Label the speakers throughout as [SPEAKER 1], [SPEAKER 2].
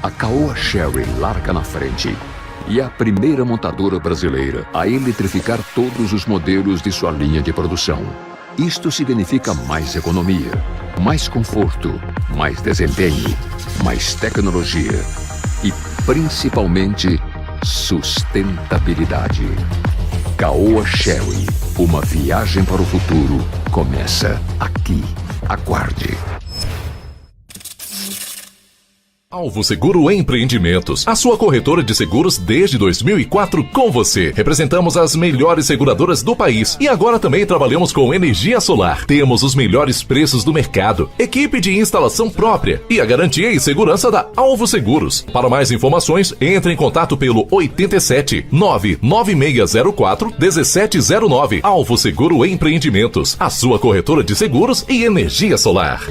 [SPEAKER 1] A Caoa Sherry larga na frente e é a primeira montadora brasileira a eletrificar todos os modelos de sua linha de produção. Isto significa mais economia, mais conforto, mais desempenho, mais tecnologia e, principalmente, sustentabilidade. Caoa Sherry, uma viagem para o futuro, começa aqui. Aguarde.
[SPEAKER 2] Alvo Seguro Empreendimentos, a sua corretora de seguros desde 2004 com você. Representamos as melhores seguradoras do país e agora também trabalhamos com energia solar. Temos os melhores preços do mercado, equipe de instalação própria e a garantia e segurança da Alvo Seguros. Para mais informações, entre em contato pelo 87 99604 1709. Alvo Seguro Empreendimentos, a sua corretora de seguros e energia solar.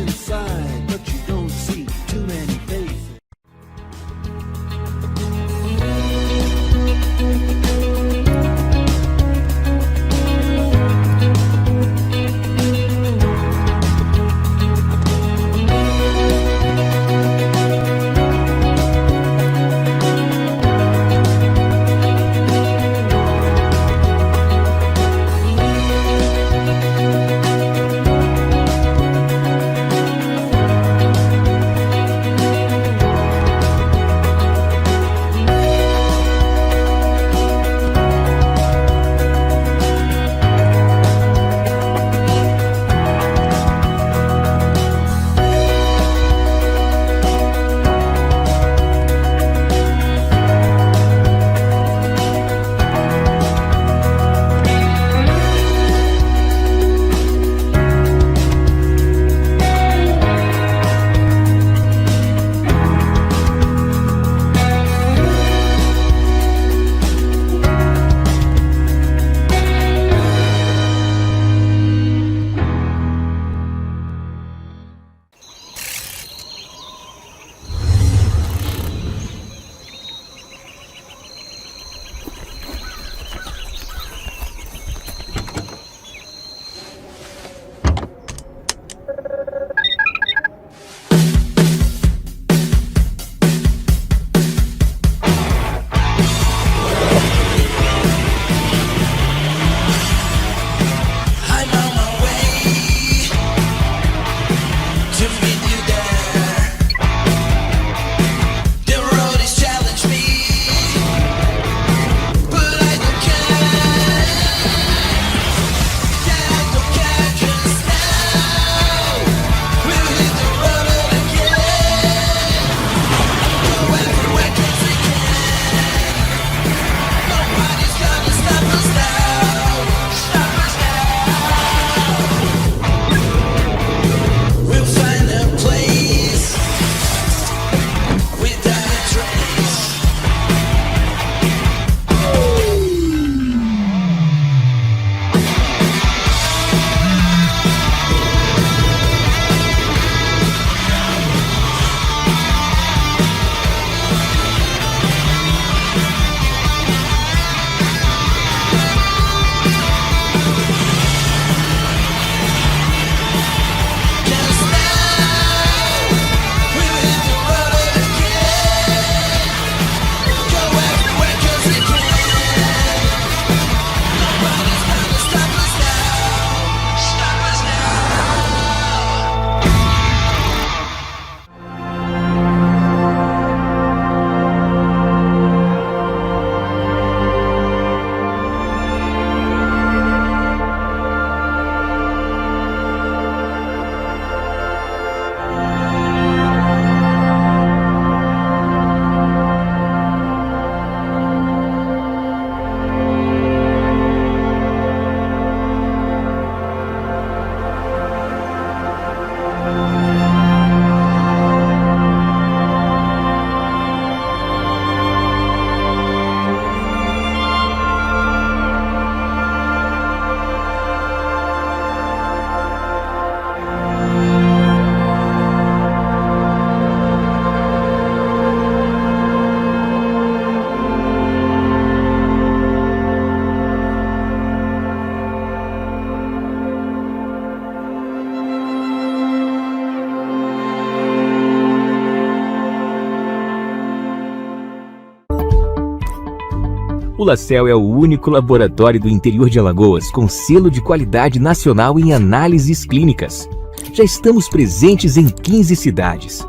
[SPEAKER 3] O LaCell é o único laboratório do interior de Alagoas com selo de qualidade nacional em análises clínicas. Já estamos presentes em 15 cidades.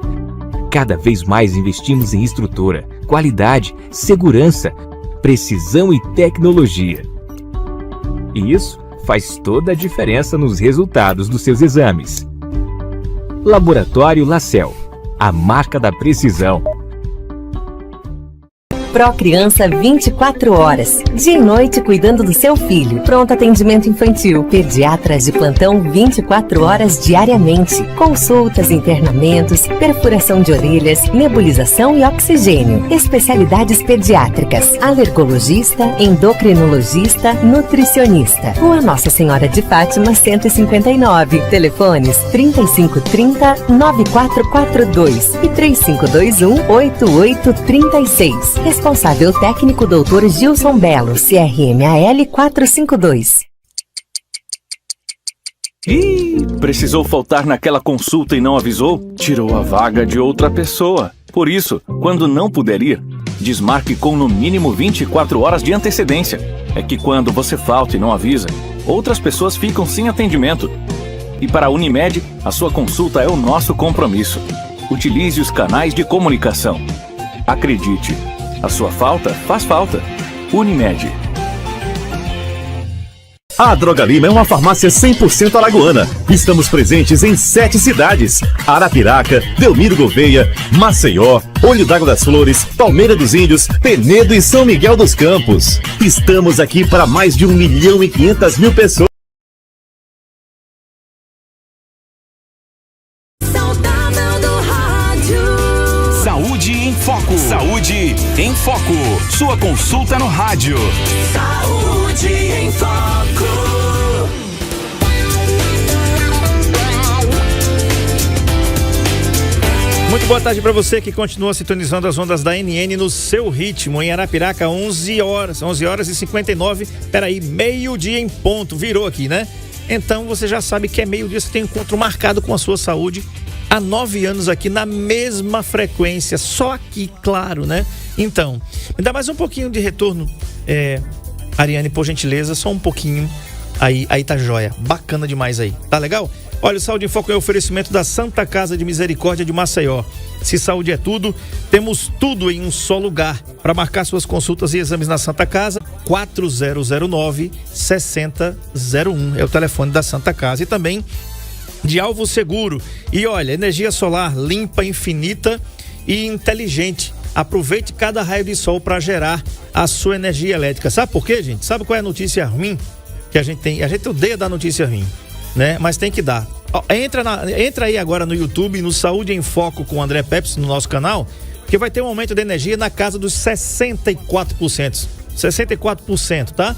[SPEAKER 3] Cada vez mais investimos em estrutura, qualidade, segurança, precisão e tecnologia. E isso faz toda a diferença nos resultados dos seus exames. Laboratório LaCell, a marca da precisão.
[SPEAKER 4] Procriança 24 horas, dia e noite cuidando do seu filho. Pronto atendimento infantil, pediatras de plantão 24 horas diariamente. Consultas, internamentos, perfuração de orelhas, nebulização e oxigênio. Especialidades pediátricas, alergologista, endocrinologista, nutricionista. Rua Nossa Senhora de Fátima 159. Telefones 3530-9442 e 3521-8836. Responsável técnico Dr. Gilson Belo, CRMAL 452.
[SPEAKER 5] Ih, precisou faltar naquela consulta e não avisou? Tirou a vaga de outra pessoa. Por isso, quando não puder ir, desmarque com no mínimo 24 horas de antecedência. É que quando você falta e não avisa, outras pessoas ficam sem atendimento. E para a Unimed, a sua consulta é o nosso compromisso. Utilize os canais de comunicação. Acredite, a sua falta faz falta. Unimed.
[SPEAKER 6] A Droga Lima é uma farmácia 100% alagoana. Estamos presentes em 7 cidades: Arapiraca, Delmiro Gouveia, Maceió, Olho d'Água das Flores, Palmeira dos Índios, Penedo e São Miguel dos Campos. Estamos aqui para mais de 1.500.000 pessoas.
[SPEAKER 7] Saúde em Foco. Sua consulta no rádio. Saúde em Foco.
[SPEAKER 8] Muito boa tarde para você que continua sintonizando as ondas da NN no seu ritmo. Em Arapiraca, 11 horas e 59. Peraí, meio-dia em ponto. Virou aqui, né? Então você já sabe que é meio-dia, você tem um encontro marcado com a sua saúde. Há 9 anos aqui na mesma frequência, só aqui, claro, né? Então, me dá mais um pouquinho de retorno, Ariane, por gentileza, só um pouquinho. Aí tá joia, bacana demais aí, tá legal? Olha, o Saúde em Foco é o oferecimento da Santa Casa de Misericórdia de Maceió. Se saúde é tudo, temos tudo em um só lugar. Para marcar suas consultas e exames na Santa Casa, 4009-6001 é o telefone da Santa Casa. E também de Alvo Seguro. E olha, energia solar limpa, infinita e inteligente. Aproveite cada raio de sol para gerar a sua energia elétrica. Sabe por quê, gente? Sabe qual é a notícia ruim que a gente tem? A gente odeia dar notícia ruim, né? Mas tem que dar. Entra aí agora no YouTube, no Saúde em Foco com o André Pepsi, no nosso canal, que vai ter um aumento de energia na casa dos 64%. 64%, tá?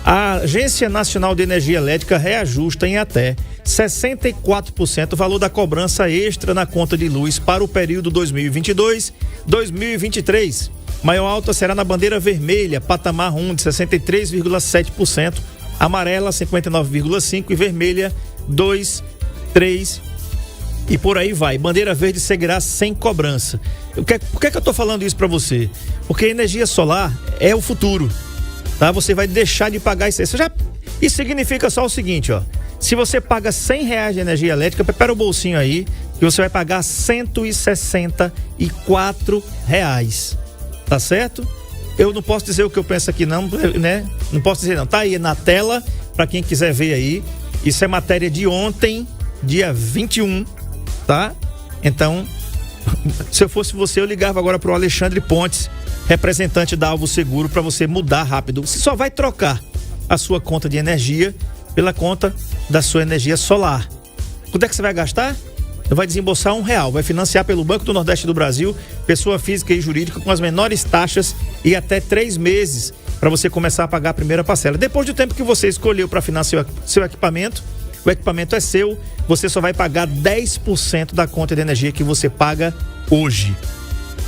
[SPEAKER 8] A Agência Nacional de Energia Elétrica reajusta em até 64% o valor da cobrança extra na conta de luz para o período 2022-2023. Maior alta será na bandeira vermelha, patamar 1 de 63,7%, amarela 59,5% e vermelha 2, 3 e por aí vai. Bandeira verde seguirá sem cobrança. Por que eu tô falando isso para você? Porque a energia solar é o futuro. Tá? Você vai deixar de pagar isso. Isso significa só o seguinte, ó. Se você paga R$100 de energia elétrica, prepara o bolsinho aí, que você vai pagar R$164. Tá certo? Eu não posso dizer o que eu penso aqui não, né? Não posso dizer não. Tá aí na tela, para quem quiser ver aí. Isso é matéria de ontem, dia 21, tá? Então, se eu fosse você, eu ligava agora pro Alexandre Pontes, representante da Alvo Seguro, para você mudar rápido. Você só vai trocar a sua conta de energia pela conta da sua energia solar. Quanto é que você vai gastar? Você vai desembolsar R$1, vai financiar pelo Banco do Nordeste do Brasil, pessoa física e jurídica com as menores taxas e até 3 meses para você começar a pagar a primeira parcela. Depois do tempo que você escolheu para financiar seu equipamento, o equipamento é seu, você só vai pagar 10% da conta de energia que você paga hoje.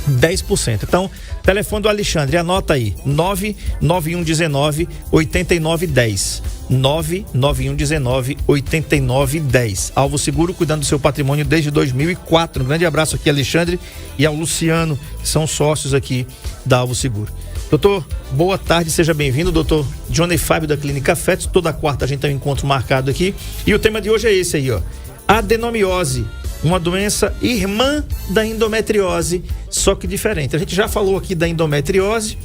[SPEAKER 8] 10%. Então, telefone do Alexandre, anota aí, 99119-8910. 99119-8910. Alvo Seguro, cuidando do seu patrimônio desde 2004. Um grande abraço aqui, Alexandre, e ao Luciano, que são sócios aqui da Alvo Seguro. Doutor, boa tarde, seja bem-vindo, doutor Johnny Fábio da Clínica Fetos. Toda quarta a gente tem um encontro marcado aqui. E o tema de hoje é esse aí, ó. Adenomiose, uma doença irmã da endometriose, só que diferente. A gente já falou aqui da endometriose,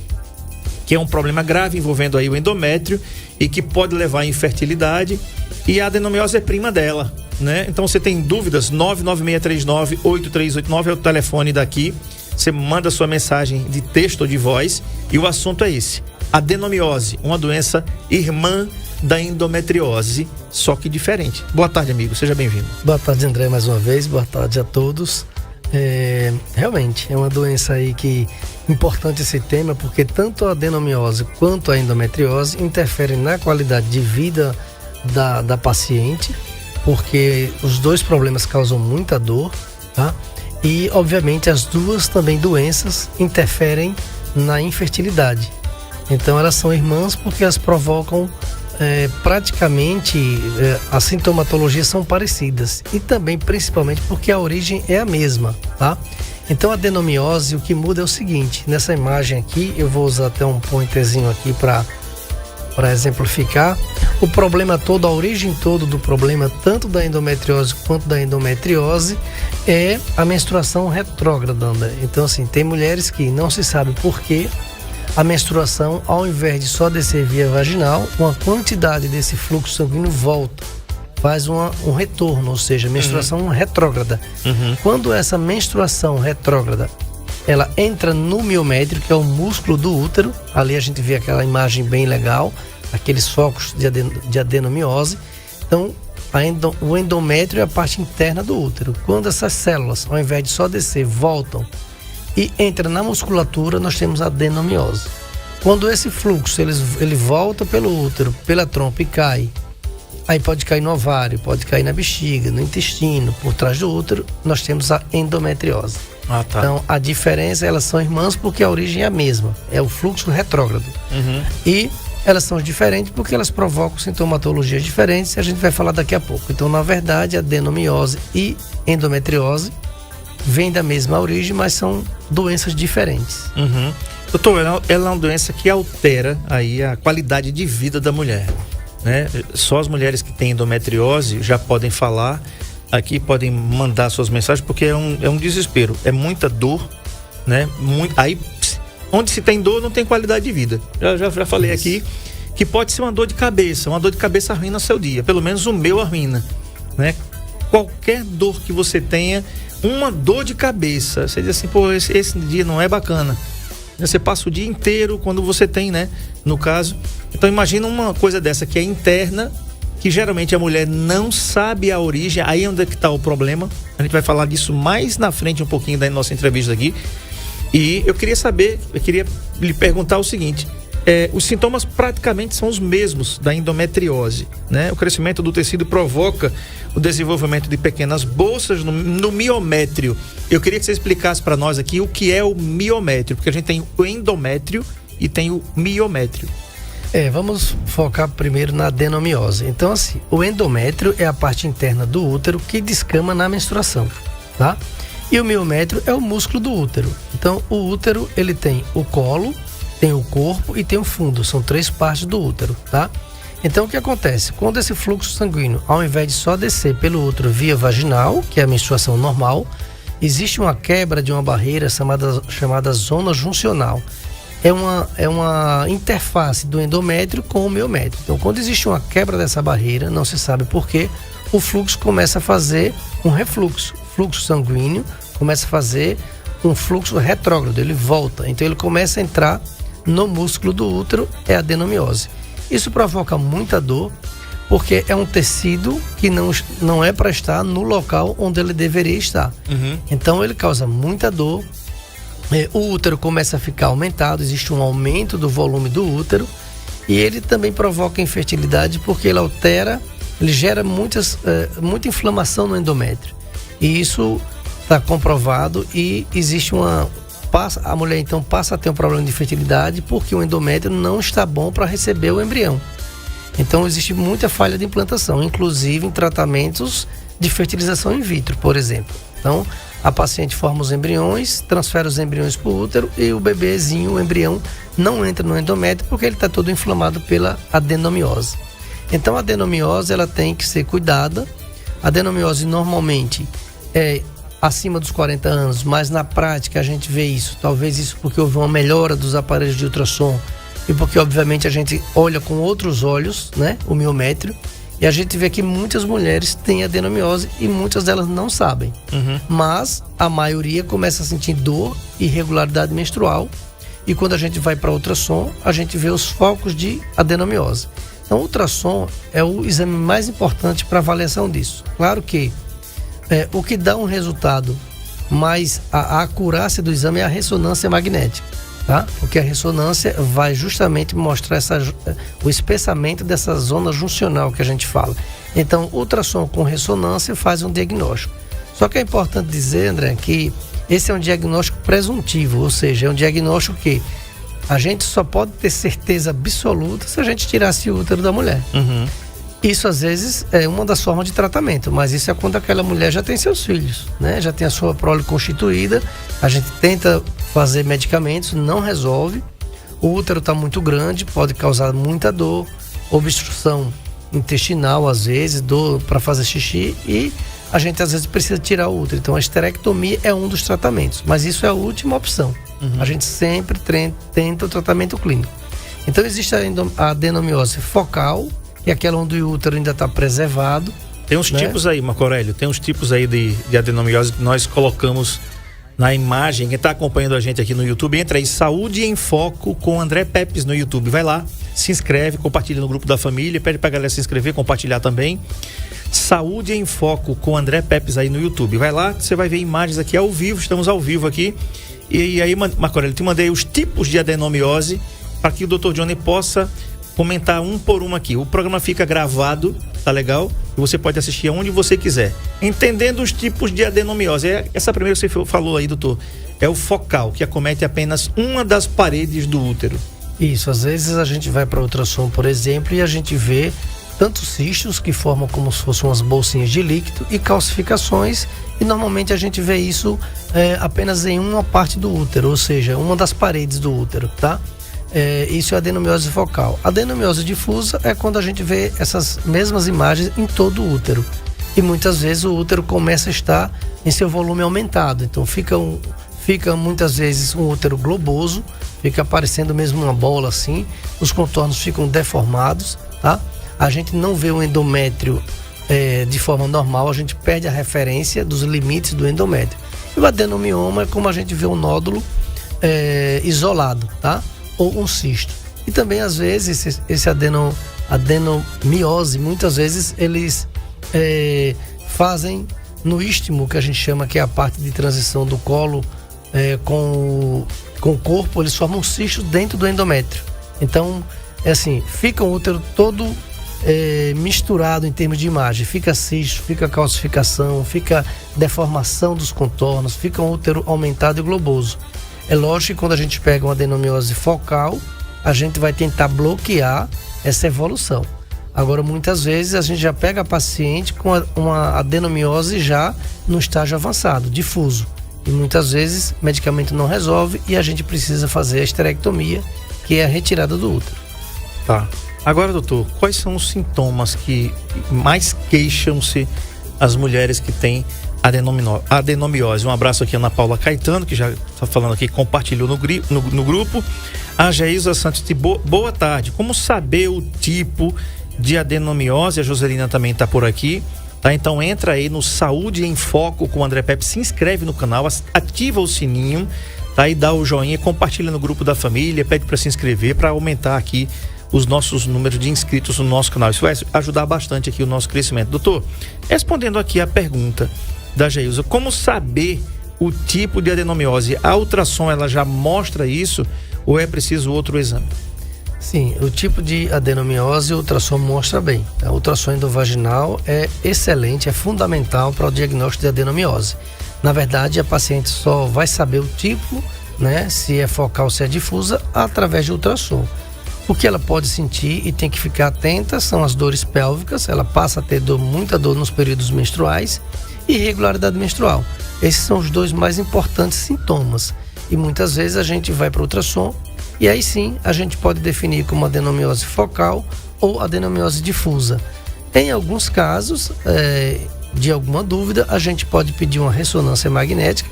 [SPEAKER 8] que é um problema grave envolvendo aí o endométrio e que pode levar à infertilidade, e a adenomiose é prima dela, né? Então você tem dúvidas, 99639-8389 é o telefone daqui. Você manda sua mensagem de texto ou de voz e o assunto é esse: adenomiose, uma doença irmã da endometriose, só que diferente. Boa tarde, amigo, seja bem-vindo.
[SPEAKER 9] Boa tarde, André, mais uma vez, boa tarde a todos. Realmente, é uma doença aí que importante esse tema, porque tanto a adenomiose quanto a endometriose interferem na qualidade de vida da paciente, porque os dois problemas causam muita dor, tá? E, obviamente, as duas também doenças interferem na infertilidade. Então, elas são irmãs porque elas provocam praticamente as sintomatologias são parecidas. E também, principalmente, porque a origem é a mesma, tá? Então, a adenomiose, o que muda é o seguinte. Nessa imagem aqui, eu vou usar até um pointerzinho aqui para exemplificar. O problema todo, a origem toda do problema, tanto da endometriose quanto da endometriose, é a menstruação retrógrada. Então, assim, tem mulheres que não se sabe por quê a menstruação, ao invés de só descer via vaginal, uma quantidade desse fluxo sanguíneo volta, faz um retorno, ou seja, menstruação retrógrada. Quando essa menstruação retrógrada ela entra no miométrio, que é o músculo do útero, ali a gente vê aquela imagem bem legal, aqueles focos de adenomiose. Então, o endométrio é a parte interna do útero. Quando essas células, ao invés de só descer, voltam e entra na musculatura, nós temos a adenomiose. Quando esse fluxo ele volta pelo útero, pela trompa e cai, aí pode cair no ovário, pode cair na bexiga, no intestino, por trás do útero, nós temos a endometriose.
[SPEAKER 8] Ah, tá.
[SPEAKER 9] Então, a diferença, elas são irmãs porque a origem é a mesma, é o fluxo retrógrado. E elas são diferentes porque elas provocam sintomatologias diferentes, e a gente vai falar daqui a pouco. Então, na verdade, a adenomiose e endometriose vêm da mesma origem, mas são doenças diferentes.
[SPEAKER 8] Doutor, ela é uma doença que altera aí a qualidade de vida da mulher, né? Só as mulheres que têm endometriose já podem falar aqui, podem mandar suas mensagens, porque é um desespero, é muita dor, né? Aí, onde se tem dor, não tem qualidade de vida. Já falei aqui que pode ser uma dor de cabeça arruina seu dia, pelo menos o meu arruina, né? Qualquer dor que você tenha, uma dor de cabeça, você diz assim, pô, esse dia não é bacana. Você passa o dia inteiro quando você tem, né? No caso. Então imagina uma coisa dessa que é interna, que geralmente a mulher não sabe a origem, aí é onde é que está o problema. A gente vai falar disso mais na frente um pouquinho da nossa entrevista aqui. E eu queria lhe perguntar o seguinte: os sintomas praticamente são os mesmos da endometriose, né? O crescimento do tecido provoca o desenvolvimento de pequenas bolsas no miométrio. Eu queria que você explicasse para nós aqui o que é o miométrio, porque a gente tem o endométrio e tem o miométrio.
[SPEAKER 9] Vamos focar primeiro na adenomiose. Então, assim, o endométrio é a parte interna do útero que descama na menstruação, tá? E o miométrio é o músculo do útero. Então, o útero, ele tem o colo, tem o corpo e tem o fundo. São 3 partes do útero, tá? Então, o que acontece? Quando esse fluxo sanguíneo, ao invés de só descer pelo útero via vaginal, que é a menstruação normal, existe uma quebra de uma barreira chamada zona juncional. É uma interface do endométrio com o miométrio. Então, quando existe uma quebra dessa barreira, não se sabe por quê, o fluxo começa a fazer um refluxo. O fluxo sanguíneo começa a fazer um fluxo retrógrado, ele volta. Então, ele começa a entrar no músculo do útero, é a adenomiose. Isso provoca muita dor, porque é um tecido que não é para estar no local onde ele deveria estar. Então, ele causa muita dor. O útero começa a ficar aumentado, existe um aumento do volume do útero, e ele também provoca infertilidade porque ele gera muita inflamação no endométrio. E isso está comprovado, e existe a mulher então passa a ter um problema de fertilidade porque o endométrio não está bom para receber o embrião. Então existe muita falha de implantação, inclusive em tratamentos de fertilização in vitro, por exemplo. Então, a paciente forma os embriões, transfere os embriões para o útero e o bebezinho, o embrião, não entra no endométrio porque ele está todo inflamado pela adenomiose. Então, a adenomiose ela tem que ser cuidada. A adenomiose normalmente é acima dos 40 anos, mas na prática a gente vê isso, talvez isso porque houve uma melhora dos aparelhos de ultrassom e porque obviamente a gente olha com outros olhos, né, o miométrio, e a gente vê que muitas mulheres têm adenomiose e muitas delas não sabem. Mas a maioria começa a sentir dor e irregularidade menstrual, e quando a gente vai para ultrassom, a gente vê os focos de adenomiose. Então, o ultrassom é o exame mais importante para avaliação disso. Claro que o que dá um resultado, mas a acurácia do exame é a ressonância magnética, tá? Porque a ressonância vai justamente mostrar o espessamento dessa zona juncional que a gente fala. Então, o ultrassom com ressonância faz um diagnóstico. Só que é importante dizer, André, que esse é um diagnóstico presuntivo, ou seja, é um diagnóstico que a gente só pode ter certeza absoluta se a gente tirasse o útero da mulher. Isso às vezes é uma das formas de tratamento, mas isso é quando aquela mulher já tem seus filhos, né? Já tem a sua prole constituída, a gente tenta fazer medicamentos, não resolve, o útero está muito grande, pode causar muita dor, obstrução intestinal às vezes, dor para fazer xixi e a gente às vezes precisa tirar o útero. Então a esterectomia é um dos tratamentos, mas isso é a última opção. A gente sempre tenta o tratamento clínico. Então existe a adenomiose focal, que é aquela onde o útero ainda está preservado.
[SPEAKER 8] Tem uns tipos aí, Marco Aurélio, tem uns tipos aí de adenomiose que nós colocamos na imagem. Quem está acompanhando a gente aqui no YouTube, entra aí, Saúde em Foco com André Pepes no YouTube. Vai lá, se inscreve, compartilha no grupo da família, pede pra galera se inscrever, compartilhar também. Saúde em Foco com André Pepes aí no YouTube. Vai lá, você vai ver imagens aqui ao vivo, estamos ao vivo aqui. E aí, Marco Aurélio, te mandei os tipos de adenomiose para que o Dr. Johnny possa comentar um por um aqui. O programa fica gravado, tá legal? E você pode assistir aonde você quiser. Entendendo os tipos de adenomiose. Essa primeira que você falou aí, doutor, é o focal, que acomete apenas uma das paredes do útero.
[SPEAKER 9] Isso, às vezes a gente vai para ultrassom, por exemplo, e a gente vê tantos cistos que formam como se fossem umas bolsinhas de líquido e calcificações, e normalmente a gente vê isso apenas em uma parte do útero, ou seja, uma das paredes do útero, tá? Isso é adenomiose focal. A adenomiose difusa é quando a gente vê essas mesmas imagens em todo o útero. E muitas vezes o útero começa a estar em seu volume aumentado. Então fica muitas vezes um útero globoso, fica parecendo mesmo uma bola assim, os contornos ficam deformados, tá? A gente não vê o endométrio de forma normal, a gente perde a referência dos limites do endométrio. E o adenomioma é como a gente vê um nódulo isolado, tá? Ou um cisto. E também às vezes esse adenomiose, muitas vezes eles fazem no istmo, que a gente chama, que é a parte de transição do colo com o corpo, eles formam um cisto dentro do endométrio. Então assim, fica o útero todo misturado em termos de imagem, fica cisto, fica calcificação, fica deformação dos contornos, fica um útero aumentado e globoso. É lógico que quando a gente pega uma adenomiose focal, a gente vai tentar bloquear essa evolução. Agora, muitas vezes, a gente já pega a paciente com uma adenomiose já no estágio avançado, difuso. E muitas vezes, o medicamento não resolve e a gente precisa fazer a esterectomia, que é a retirada do útero.
[SPEAKER 8] Tá. Agora, doutor, quais são os sintomas que mais queixam-se as mulheres que têm adenomiose? Um abraço aqui a Ana Paula Caetano, que já está falando aqui, compartilhou no grupo. A Geisa Santos, boa tarde. Como saber o tipo de adenomiose? A Joselina também está por aqui, tá? Então entra aí no Saúde em Foco com o André Pepe, se inscreve no canal, ativa o sininho, tá? E dá o joinha, compartilha no grupo da família, pede para se inscrever, para aumentar aqui os nossos números de inscritos no nosso canal. Isso vai ajudar bastante aqui o nosso crescimento. Doutor, respondendo aqui a pergunta da Geilza, como saber o tipo de adenomiose? A ultrassom, ela já mostra isso ou é preciso outro exame?
[SPEAKER 9] Sim, o tipo de adenomiose o ultrassom mostra bem. A ultrassom endovaginal é excelente, é fundamental para o diagnóstico de adenomiose. Na verdade, a paciente só vai saber o tipo, né, se é focal, se é difusa, através de ultrassom. O que ela pode sentir e tem que ficar atenta são as dores pélvicas. Ela passa a ter muita dor nos períodos menstruais e irregularidade menstrual. Esses são os 2 mais importantes sintomas. E muitas vezes a gente vai para o ultrassom e aí sim a gente pode definir como adenomiose focal ou adenomiose difusa. Em alguns casos, de alguma dúvida, a gente pode pedir uma ressonância magnética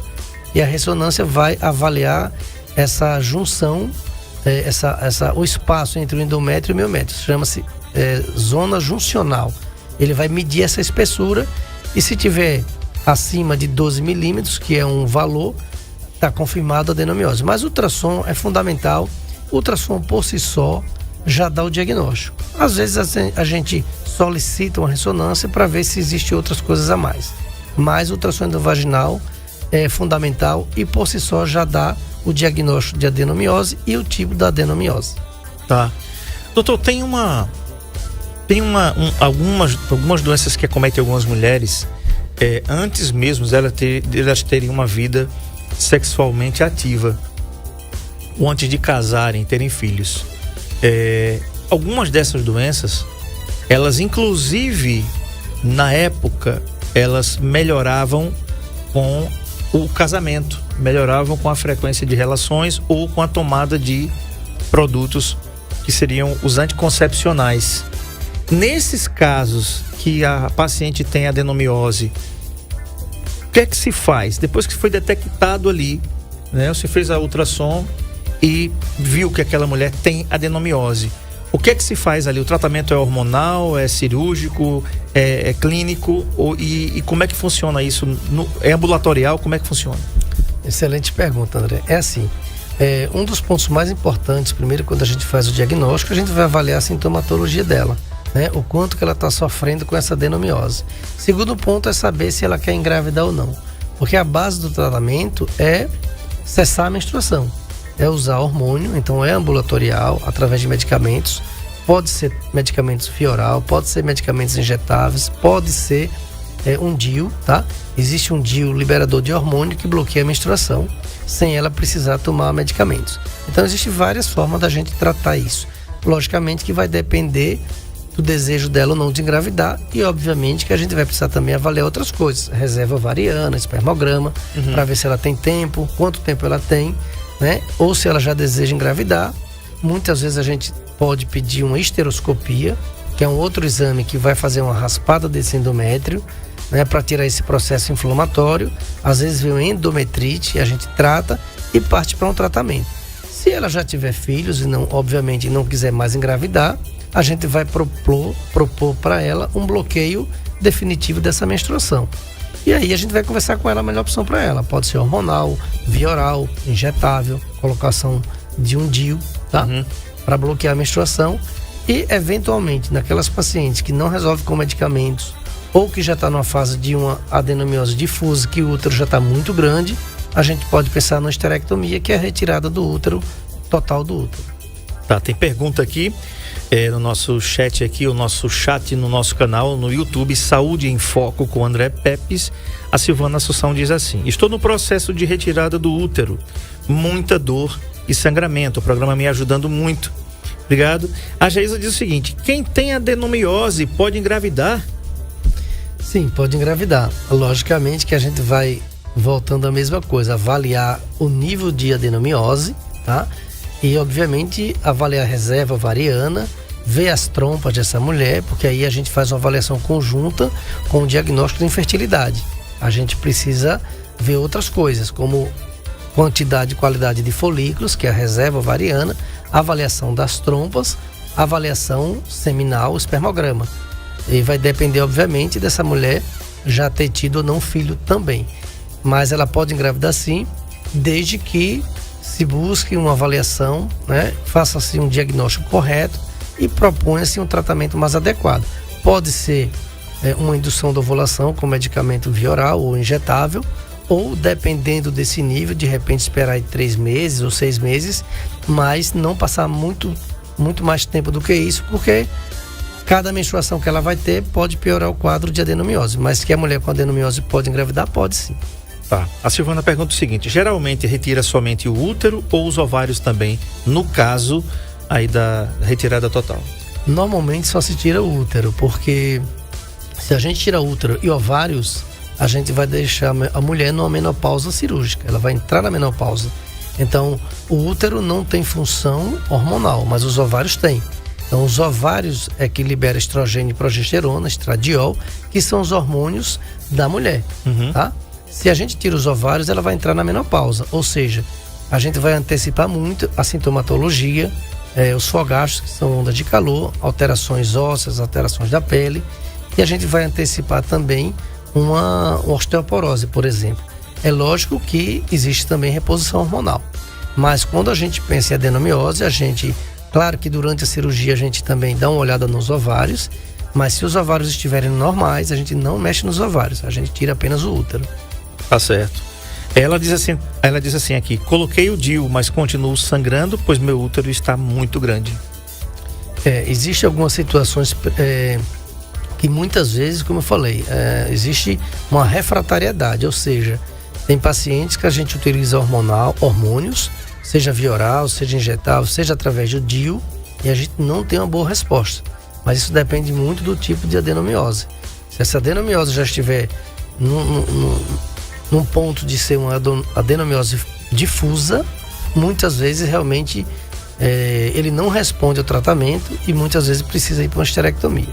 [SPEAKER 9] e a ressonância vai avaliar essa junção, o espaço entre o endométrio e o miométrio. Chama-se zona juncional. Ele vai medir essa espessura e se tiver acima de 12 milímetros, que é um valor, está confirmado a adenomiose. Mas o ultrassom é fundamental. O ultrassom por si só já dá o diagnóstico. Às vezes a gente solicita uma ressonância para ver se existem outras coisas a mais. Mas o ultrassom endovaginal é fundamental e por si só já dá o diagnóstico de adenomiose e o tipo da adenomiose.
[SPEAKER 8] Tá. Doutor, tem algumas doenças que acometem algumas mulheres antes mesmo elas terem uma vida sexualmente ativa, ou antes de casarem, terem filhos. Algumas dessas doenças, elas inclusive na época, elas melhoravam com o casamento, melhoravam com a frequência de relações ou com a tomada de produtos que seriam os anticoncepcionais. Nesses casos que a paciente tem adenomiose, o que é que se faz? Depois que foi detectado ali, né, você fez a ultrassom e viu que aquela mulher tem adenomiose. O que é que se faz ali? O tratamento é hormonal, é cirúrgico, é clínico? E como é que funciona isso? É ambulatorial? Como é que funciona?
[SPEAKER 9] Excelente pergunta, André. É assim, um dos pontos mais importantes, primeiro, quando a gente faz o diagnóstico, a gente vai avaliar a sintomatologia dela, né? O quanto que ela está sofrendo com essa adenomiose. Segundo ponto é saber se ela quer engravidar ou não. Porque a base do tratamento é cessar a menstruação. É usar hormônio, então é ambulatorial, através de medicamentos. Pode ser medicamentos via oral, pode ser medicamentos injetáveis, pode ser um DIU, tá? Existe um DIU liberador de hormônio que bloqueia a menstruação, sem ela precisar tomar medicamentos. Então, existem várias formas da gente tratar isso. Logicamente que vai depender do desejo dela ou não de engravidar e, obviamente, que a gente vai precisar também avaliar outras coisas. Reserva ovariana, espermograma, para ver se ela tem tempo, quanto tempo ela tem, né? Ou se ela já deseja engravidar. Muitas vezes a gente pode pedir uma esteroscopia, que é um outro exame que vai fazer uma raspada desse endométrio, né, para tirar esse processo inflamatório. Às vezes vem uma endometrite, a gente trata e parte para um tratamento. Se ela já tiver filhos e não, obviamente, não quiser mais engravidar, a gente vai propor para ela um bloqueio definitivo dessa menstruação. E aí a gente vai conversar com ela a melhor opção para ela. Pode ser hormonal, via oral, injetável, colocação de um DIU, tá? Para bloquear a menstruação. E, eventualmente, naquelas pacientes que não resolvem com medicamentos ou que já está numa fase de uma adenomiose difusa, que o útero já está muito grande, a gente pode pensar na esterectomia, que é a retirada do útero, total do útero.
[SPEAKER 8] Tá, tem pergunta aqui no nosso chat aqui, o nosso chat no nosso canal no YouTube, Saúde em Foco com André Pepes. A Silvana Assunção diz assim: estou no processo de retirada do útero, muita dor e sangramento, o programa me ajudando muito. Obrigado. A Geisa diz o seguinte: quem tem adenomiose pode engravidar?
[SPEAKER 9] Sim, pode engravidar. Logicamente que a gente vai voltando à mesma coisa, avaliar o nível de adenomiose, tá? E, obviamente, avaliar a reserva ovariana, ver as trompas dessa mulher, porque aí a gente faz uma avaliação conjunta com o diagnóstico de infertilidade. A gente precisa ver outras coisas, como quantidade e qualidade de folículos, que é a reserva ovariana, avaliação das trompas, avaliação seminal, espermograma. E vai depender, obviamente, dessa mulher já ter tido ou não filho também. Mas ela pode engravidar sim, desde que se busque uma avaliação, né? Faça-se um diagnóstico correto e proponha-se um tratamento mais adequado. Pode ser uma indução da ovulação com medicamento via oral ou injetável, ou, dependendo desse nível, de repente esperar 3 meses ou 6 meses, mas não passar muito mais tempo do que isso, porque cada menstruação que ela vai ter pode piorar o quadro de adenomiose. Mas que a mulher com adenomiose pode engravidar, pode sim.
[SPEAKER 8] Tá. A Silvana pergunta o seguinte: geralmente retira somente o útero ou os ovários também, no caso aí da retirada total?
[SPEAKER 9] Normalmente só se tira o útero, porque se a gente tira útero e ovários, a gente vai deixar a mulher numa menopausa cirúrgica. Ela vai entrar na menopausa. Então, o útero não tem função hormonal, mas os ovários têm. Então, os ovários é que libera estrogênio e progesterona, estradiol, que são os hormônios da mulher, tá? Se a gente tira os ovários, ela vai entrar na menopausa. Ou seja, a gente vai antecipar muito a sintomatologia, os fogachos, que são ondas de calor, alterações ósseas, alterações da pele. E a gente vai antecipar também uma osteoporose, por exemplo. É lógico que existe também reposição hormonal. Mas quando a gente pensa em adenomiose, claro que durante a cirurgia a gente também dá uma olhada nos ovários, mas se os ovários estiverem normais, a gente não mexe nos ovários, a gente tira apenas o útero.
[SPEAKER 8] Tá certo. Ela diz assim aqui: coloquei o DIU, mas continuo sangrando, pois meu útero está muito grande.
[SPEAKER 9] Existem algumas situações que muitas vezes, como eu falei, existe uma refratariedade, ou seja, tem pacientes que a gente utiliza hormônios, seja via oral, seja injetável, seja através do DIU, e a gente não tem uma boa resposta. Mas isso depende muito do tipo de adenomiose. Se essa adenomiose já estiver num ponto de ser uma adenomiose difusa, muitas vezes realmente ele não responde ao tratamento e muitas vezes precisa ir para uma esterectomia.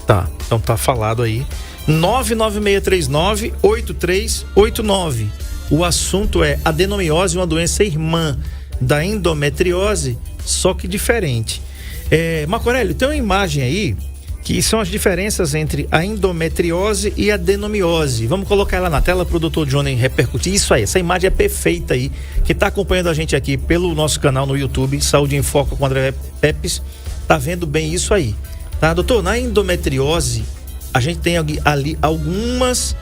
[SPEAKER 8] Tá, então tá falado aí. 99639-8389. O assunto é adenomiose, uma doença irmã da endometriose, só que diferente. Marco Aurélio, tem uma imagem aí que são as diferenças entre a endometriose e a adenomiose. Vamos colocar ela na tela para o Dr. Johnny repercutir. Isso aí, essa imagem é perfeita aí. Quem está acompanhando a gente aqui pelo nosso canal no YouTube, Saúde em Foco com André Pepes, tá vendo bem isso aí. Tá, doutor? Na endometriose, a gente tem ali alguns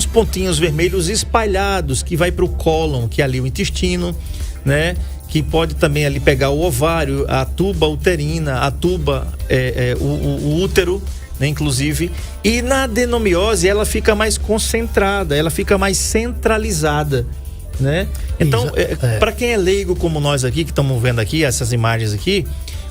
[SPEAKER 8] pontinhos vermelhos espalhados que vai para o cólon, que é ali o intestino, né? Que pode também ali pegar o ovário, a tuba uterina, a tuba, o útero, né, inclusive. E na adenomiose ela fica mais concentrada, ela fica mais centralizada, né? Então, para quem é leigo como nós aqui, que estamos vendo aqui essas imagens aqui,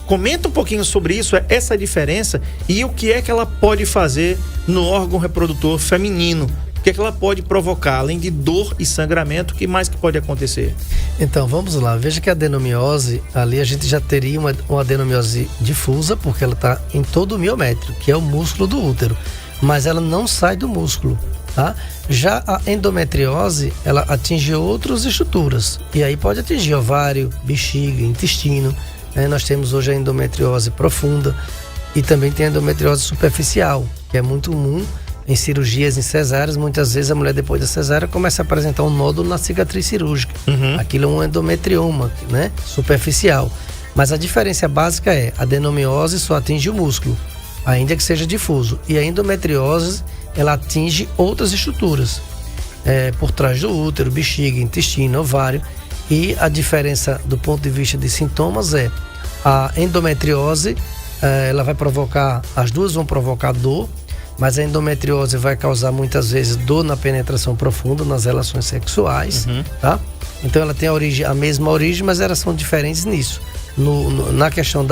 [SPEAKER 8] comenta um pouquinho sobre isso, essa diferença e o que é que ela pode fazer no órgão reprodutor feminino. O que é que ela pode provocar, além de dor e sangramento, o que mais que pode acontecer?
[SPEAKER 9] Então, vamos lá. Veja que a adenomiose, ali a gente já teria uma adenomiose difusa, porque ela está em todo o miométrio, que é o músculo do útero. Mas ela não sai do músculo, tá? Já a endometriose, ela atinge outras estruturas. E aí pode atingir ovário, bexiga, intestino. Nós temos hoje a endometriose profunda e também tem a endometriose superficial, que é muito comum em cirurgias, em cesáreas. Muitas vezes a mulher, depois da cesárea, começa a apresentar um nódulo na cicatriz cirúrgica. Aquilo é um endometrioma, né? Superficial. Mas a diferença básica é: a adenomiose só atinge o músculo, ainda que seja difuso. E a endometriose, ela atinge outras estruturas, por trás do útero, bexiga, intestino, ovário. E a diferença do ponto de vista de sintomas é: a endometriose, ela vai provocar, as duas vão provocar dor, mas a endometriose vai causar muitas vezes dor na penetração profunda, nas relações sexuais, tá? Então ela tem a mesma origem, mas elas são diferentes nisso. Na questão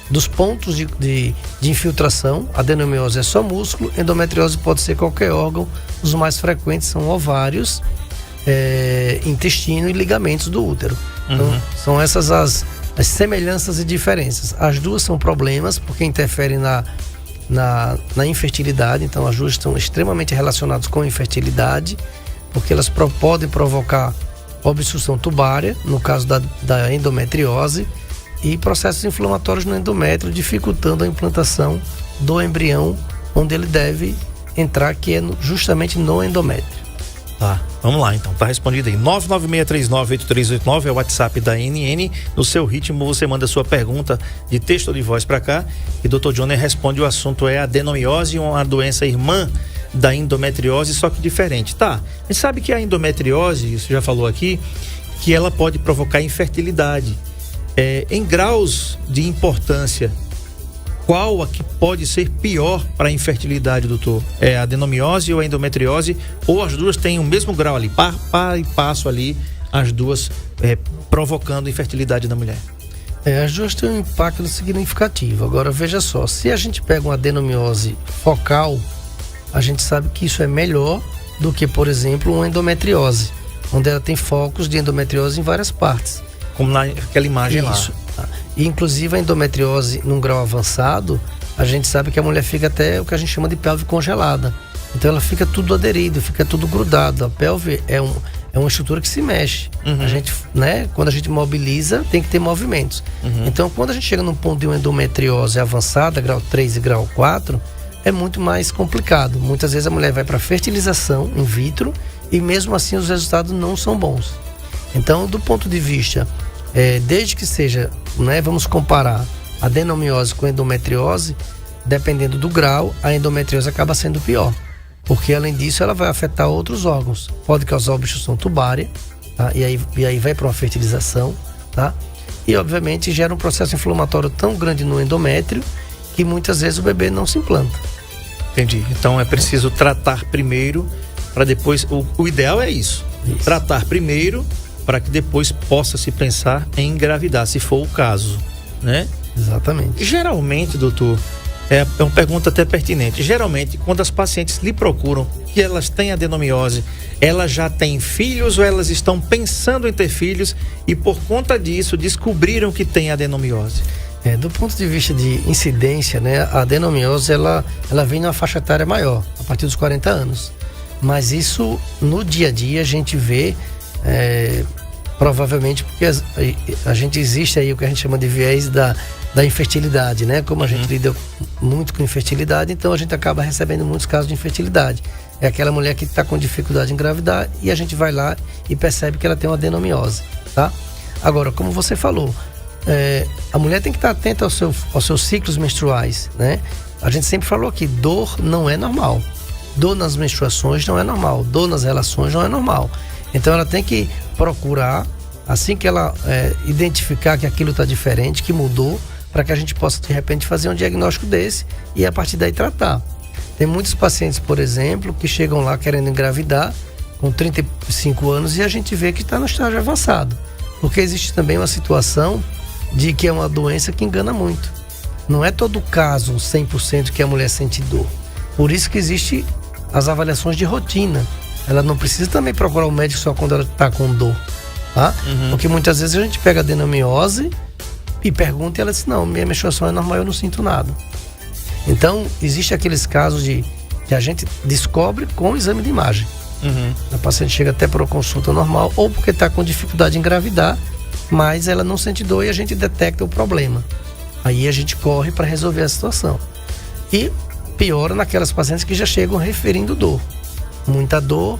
[SPEAKER 9] dos pontos de infiltração, a adenomiose é só músculo, endometriose pode ser qualquer órgão. Os mais frequentes são ovários, intestino e ligamentos do útero. Então, são essas as semelhanças e diferenças. As duas são problemas porque interferem na infertilidade. Então as duas estão extremamente relacionadas com a infertilidade, porque elas podem provocar obstrução tubária, no caso da endometriose, e processos inflamatórios no endométrio, dificultando a implantação do embrião onde ele deve entrar, que é justamente no endométrio.
[SPEAKER 8] Tá, vamos lá então, tá respondido aí. 996398389 é o WhatsApp da NN. No seu ritmo você manda sua pergunta de texto ou de voz para cá e o Dr. Johnny responde. O assunto é adenomiose, uma doença irmã da endometriose, só que diferente. Tá, a gente sabe que a endometriose, você já falou aqui, que ela pode provocar infertilidade. Em graus de importância, qual a que pode ser pior para a infertilidade, doutor? É a adenomiose ou a endometriose? Ou as duas têm o mesmo grau ali, par e passo ali, as duas provocando infertilidade da mulher?
[SPEAKER 9] As duas têm um impacto significativo. Agora, veja só, se a gente pega uma adenomiose focal, a gente sabe que isso é melhor do que, por exemplo, uma endometriose, onde ela tem focos de endometriose em várias partes.
[SPEAKER 8] Como naquela imagem
[SPEAKER 9] isso.
[SPEAKER 8] lá.
[SPEAKER 9] E, inclusive, a endometriose num grau avançado, a gente sabe que a mulher fica até o que a gente chama de pelve congelada. Então, ela fica tudo aderido, fica tudo grudado. A pelve é uma estrutura que se mexe. A gente, né, quando a gente mobiliza, tem que ter movimentos. Então, quando a gente chega num ponto de uma endometriose avançada, grau 3 e grau 4, é muito mais complicado. Muitas vezes a mulher vai para fertilização in vitro e mesmo assim os resultados não são bons. Então, do ponto de vista, desde que seja, né, vamos comparar adenomiose com endometriose, dependendo do grau, a endometriose acaba sendo pior. Porque além disso ela vai afetar outros órgãos. Pode causar obstrução tubária, tá? E aí vai para uma fertilização, tá? E obviamente gera um processo inflamatório tão grande no endométrio que muitas vezes o bebê não se implanta.
[SPEAKER 8] Entendi. Então é preciso tratar primeiro para depois. O ideal é isso. Tratar primeiro para que depois possa se pensar em engravidar, se for o caso, né?
[SPEAKER 9] Exatamente.
[SPEAKER 8] Geralmente, doutor, é uma pergunta até pertinente. Geralmente, quando as pacientes lhe procuram que elas têm adenomiose, elas já têm filhos ou elas estão pensando em ter filhos e por conta disso descobriram que têm adenomiose?
[SPEAKER 9] Do ponto de vista de incidência, né, a adenomiose ela vem numa faixa etária maior, a partir dos 40 anos. Mas isso, no dia a dia, a gente vê, provavelmente porque a gente existe aí o que a gente chama de viés da infertilidade, né? Como a gente lida muito com infertilidade, então a gente acaba recebendo muitos casos de infertilidade. É aquela mulher que está com dificuldade em engravidar e a gente vai lá e percebe que ela tem uma adenomiose, tá? Agora, como você falou, a mulher tem que estar atenta aos seus ciclos menstruais, né? A gente sempre falou que dor não é normal. Dor nas menstruações não é normal. Dor nas relações não é normal. Então ela tem que procurar, assim que ela identificar que aquilo está diferente, que mudou, para que a gente possa de repente fazer um diagnóstico desse e a partir daí tratar. Tem muitos pacientes, por exemplo, que chegam lá querendo engravidar com 35 anos e a gente vê que está no estágio avançado. Porque existe também uma situação de que é uma doença que engana muito. Não é todo caso 100% que a mulher sente dor. Por isso que existe as avaliações de rotina. Ela não precisa também procurar o médico só quando ela está com dor, tá? Porque muitas vezes a gente pega a adenomiose e pergunta e ela diz, não, minha menstruação é normal, eu não sinto nada. Então, existe aqueles casos que a gente descobre com o exame de imagem. A paciente chega até para uma consulta normal ou porque está com dificuldade em engravidar, mas ela não sente dor e a gente detecta o problema. Aí a gente corre para resolver a situação. E piora naquelas pacientes que já chegam referindo dor. Muita dor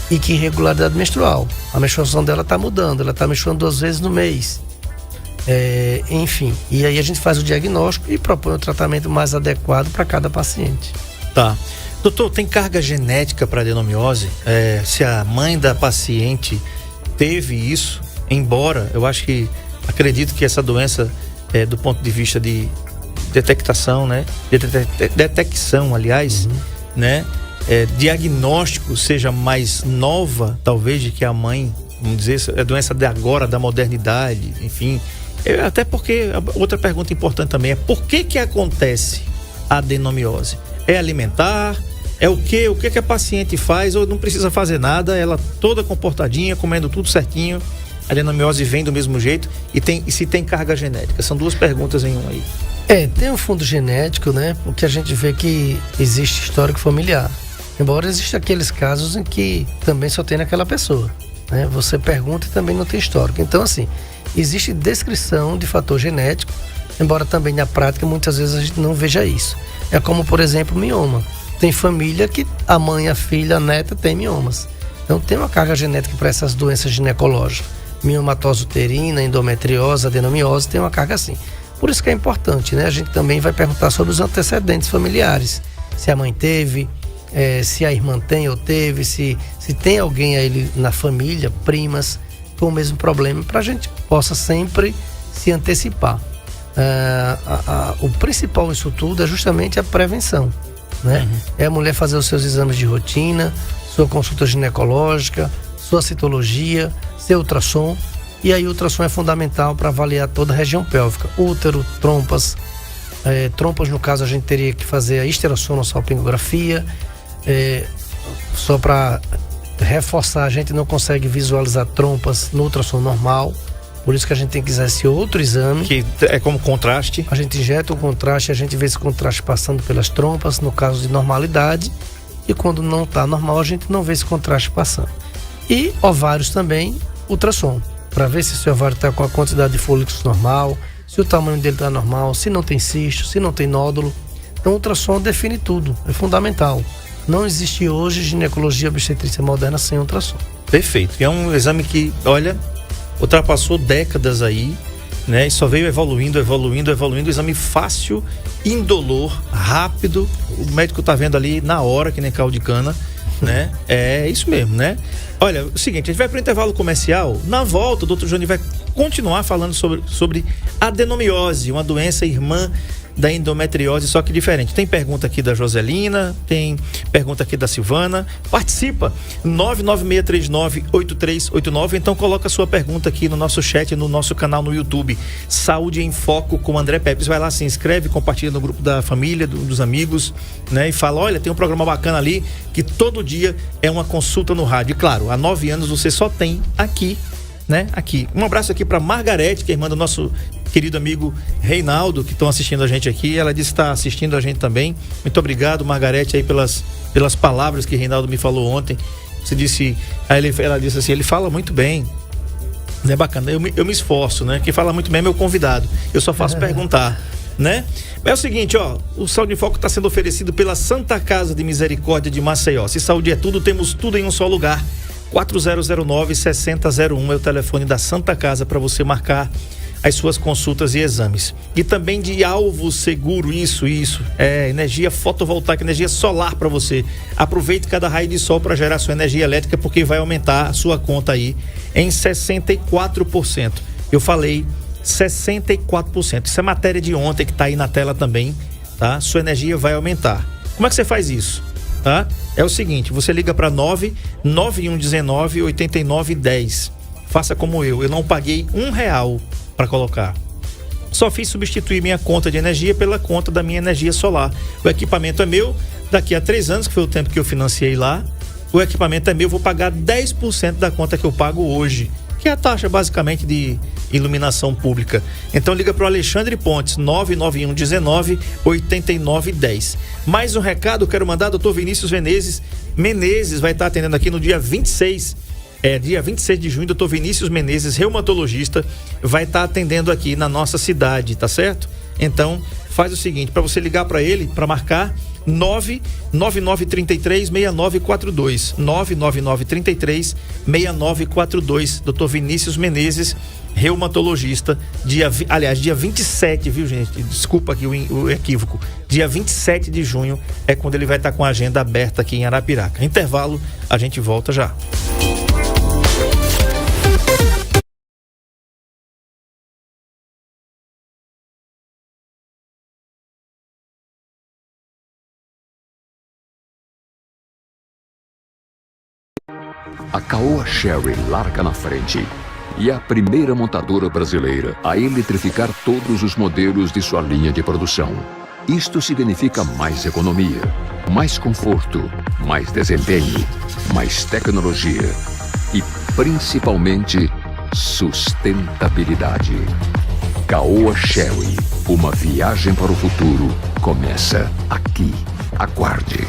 [SPEAKER 9] e que irregularidade menstrual. A menstruação dela está mudando, ela está menstruando 2 vezes no mês. Enfim, e aí a gente faz o diagnóstico e propõe o tratamento mais adequado para cada paciente.
[SPEAKER 8] Tá. Doutor, tem carga genética para adenomiose? Se a mãe da paciente teve isso, embora eu acredito que essa doença, do ponto de vista de detectação, né? Detecção, aliás, né? Diagnóstico seja mais nova, talvez, de que a mãe, vamos dizer, é doença de agora, da modernidade, enfim. Até porque, outra pergunta importante também é por que acontece a adenomiose? É alimentar? É o que a paciente faz ou não precisa fazer nada, ela toda comportadinha, comendo tudo certinho, a adenomiose vem do mesmo jeito e se tem carga genética? São 2 perguntas em uma aí.
[SPEAKER 9] Tem um fundo genético, né? Porque a gente vê que existe histórico familiar. Embora existam aqueles casos em que também só tem naquela pessoa, né? Você pergunta e também não tem histórico. Então, assim, existe descrição de fator genético, embora também na prática muitas vezes a gente não veja isso. É como, por exemplo, mioma. Tem família que a mãe, a filha, a neta tem miomas. Então tem uma carga genética para essas doenças ginecológicas. Miomatose uterina, endometriose, adenomiose, tem uma carga assim. Por isso que é importante, né? A gente também vai perguntar sobre os antecedentes familiares. Se a mãe teve, se a irmã tem ou teve, se tem alguém aí na família, primas, com o mesmo problema, para a gente possa sempre se antecipar. O principal disso tudo é justamente a prevenção, né? É a mulher fazer os seus exames de rotina, sua consulta ginecológica, sua citologia, seu ultrassom, E aí o ultrassom é fundamental para avaliar toda a região pélvica, útero, trompas. Trompas, no caso, a gente teria que fazer a esterossonosalpingografia. Só para reforçar, a gente não consegue visualizar trompas no ultrassom normal. Por isso que a gente tem que fazer esse outro exame.
[SPEAKER 8] Que é como contraste.
[SPEAKER 9] A gente injeta o contraste, a gente vê esse contraste passando pelas trompas, no caso de normalidade. E quando não está normal, a gente não vê esse contraste passando. E ovários também, ultrassom. Para ver se esse ovário está com a quantidade de folículos normal, se o tamanho dele está normal, se não tem cisto, se não tem nódulo. Então o ultrassom define tudo, é fundamental. Não existe hoje ginecologia obstetrícia moderna sem ultrassom.
[SPEAKER 8] Perfeito. É um exame que, olha, ultrapassou décadas aí, né? E só veio evoluindo. Exame fácil, indolor, rápido. O médico tá vendo ali na hora, que nem caldo de cana, né? É isso mesmo, né? Olha, o seguinte, a gente vai para o intervalo comercial. Na volta, o Dr. Johnny vai continuar falando sobre adenomiose, uma doença irmã da endometriose, só que diferente. Tem pergunta aqui da Joselina, tem pergunta aqui da Silvana. Participa, 996398389. Então coloca a sua pergunta aqui no nosso chat, no nosso canal no YouTube, Saúde em Foco com André Pepes. Vai lá, se inscreve, compartilha no grupo da família, dos amigos, né? E fala, olha, tem um programa bacana ali, que todo dia é uma consulta no rádio. E claro, há 9 anos você só tem aqui, né? Aqui. Um abraço aqui para Margarete, que é irmã do nosso querido amigo Reinaldo, que estão assistindo a gente aqui. Ela disse que está assistindo a gente também. Muito obrigado, Margarete, aí pelas palavras que Reinaldo me falou ontem. Você disse, ela disse assim, ele fala muito bem. É bacana, eu me esforço, né? Quem fala muito bem é meu convidado. Eu só faço perguntar, né? É o seguinte, ó, o Saúde em Foco está sendo oferecido pela Santa Casa de Misericórdia de Maceió. Se saúde é tudo, temos tudo em um só lugar. 4009-6001 é o telefone da Santa Casa para você marcar as suas consultas e exames. E também de Alvo Seguro, isso, energia fotovoltaica, energia solar para você. Aproveite cada raio de sol para gerar sua energia elétrica, porque vai aumentar a sua conta aí em 64%. Eu falei 64%. Isso é matéria de ontem que tá aí na tela também, tá? Sua energia vai aumentar. Como é que você faz isso? Tá? É o seguinte, você liga para 99119-8910. Faça como eu não paguei R$1 para colocar. Só fiz substituir minha conta de energia pela conta da minha energia solar. O equipamento é meu, daqui a 3 anos, que foi o tempo que eu financiei lá, o equipamento é meu, vou pagar 10% da conta que eu pago hoje, que é a taxa basicamente de iluminação pública. Então liga para o Alexandre Pontes, 99119-8910. Mais um recado, quero mandar, Dr. Vinícius Menezes vai estar atendendo aqui no dia 26 de junho. Dr. Vinícius Menezes, reumatologista, vai estar atendendo aqui na nossa cidade, tá certo? Então faz o seguinte, para você ligar para ele, para marcar, 99933-6942, 99933-6942, Dr. Vinícius Menezes, reumatologista, dia 27, viu, gente? Desculpa aqui o equívoco. Dia 27 de junho é quando ele vai estar com a agenda aberta aqui em Arapiraca. Intervalo, a gente volta já.
[SPEAKER 1] A Caoa Sherry larga na frente e é a primeira montadora brasileira a eletrificar todos os modelos de sua linha de produção. Isto significa mais economia, mais conforto, mais desempenho, mais tecnologia e, principalmente, sustentabilidade. Caoa Sherry, uma viagem para o futuro, começa aqui. Aguarde.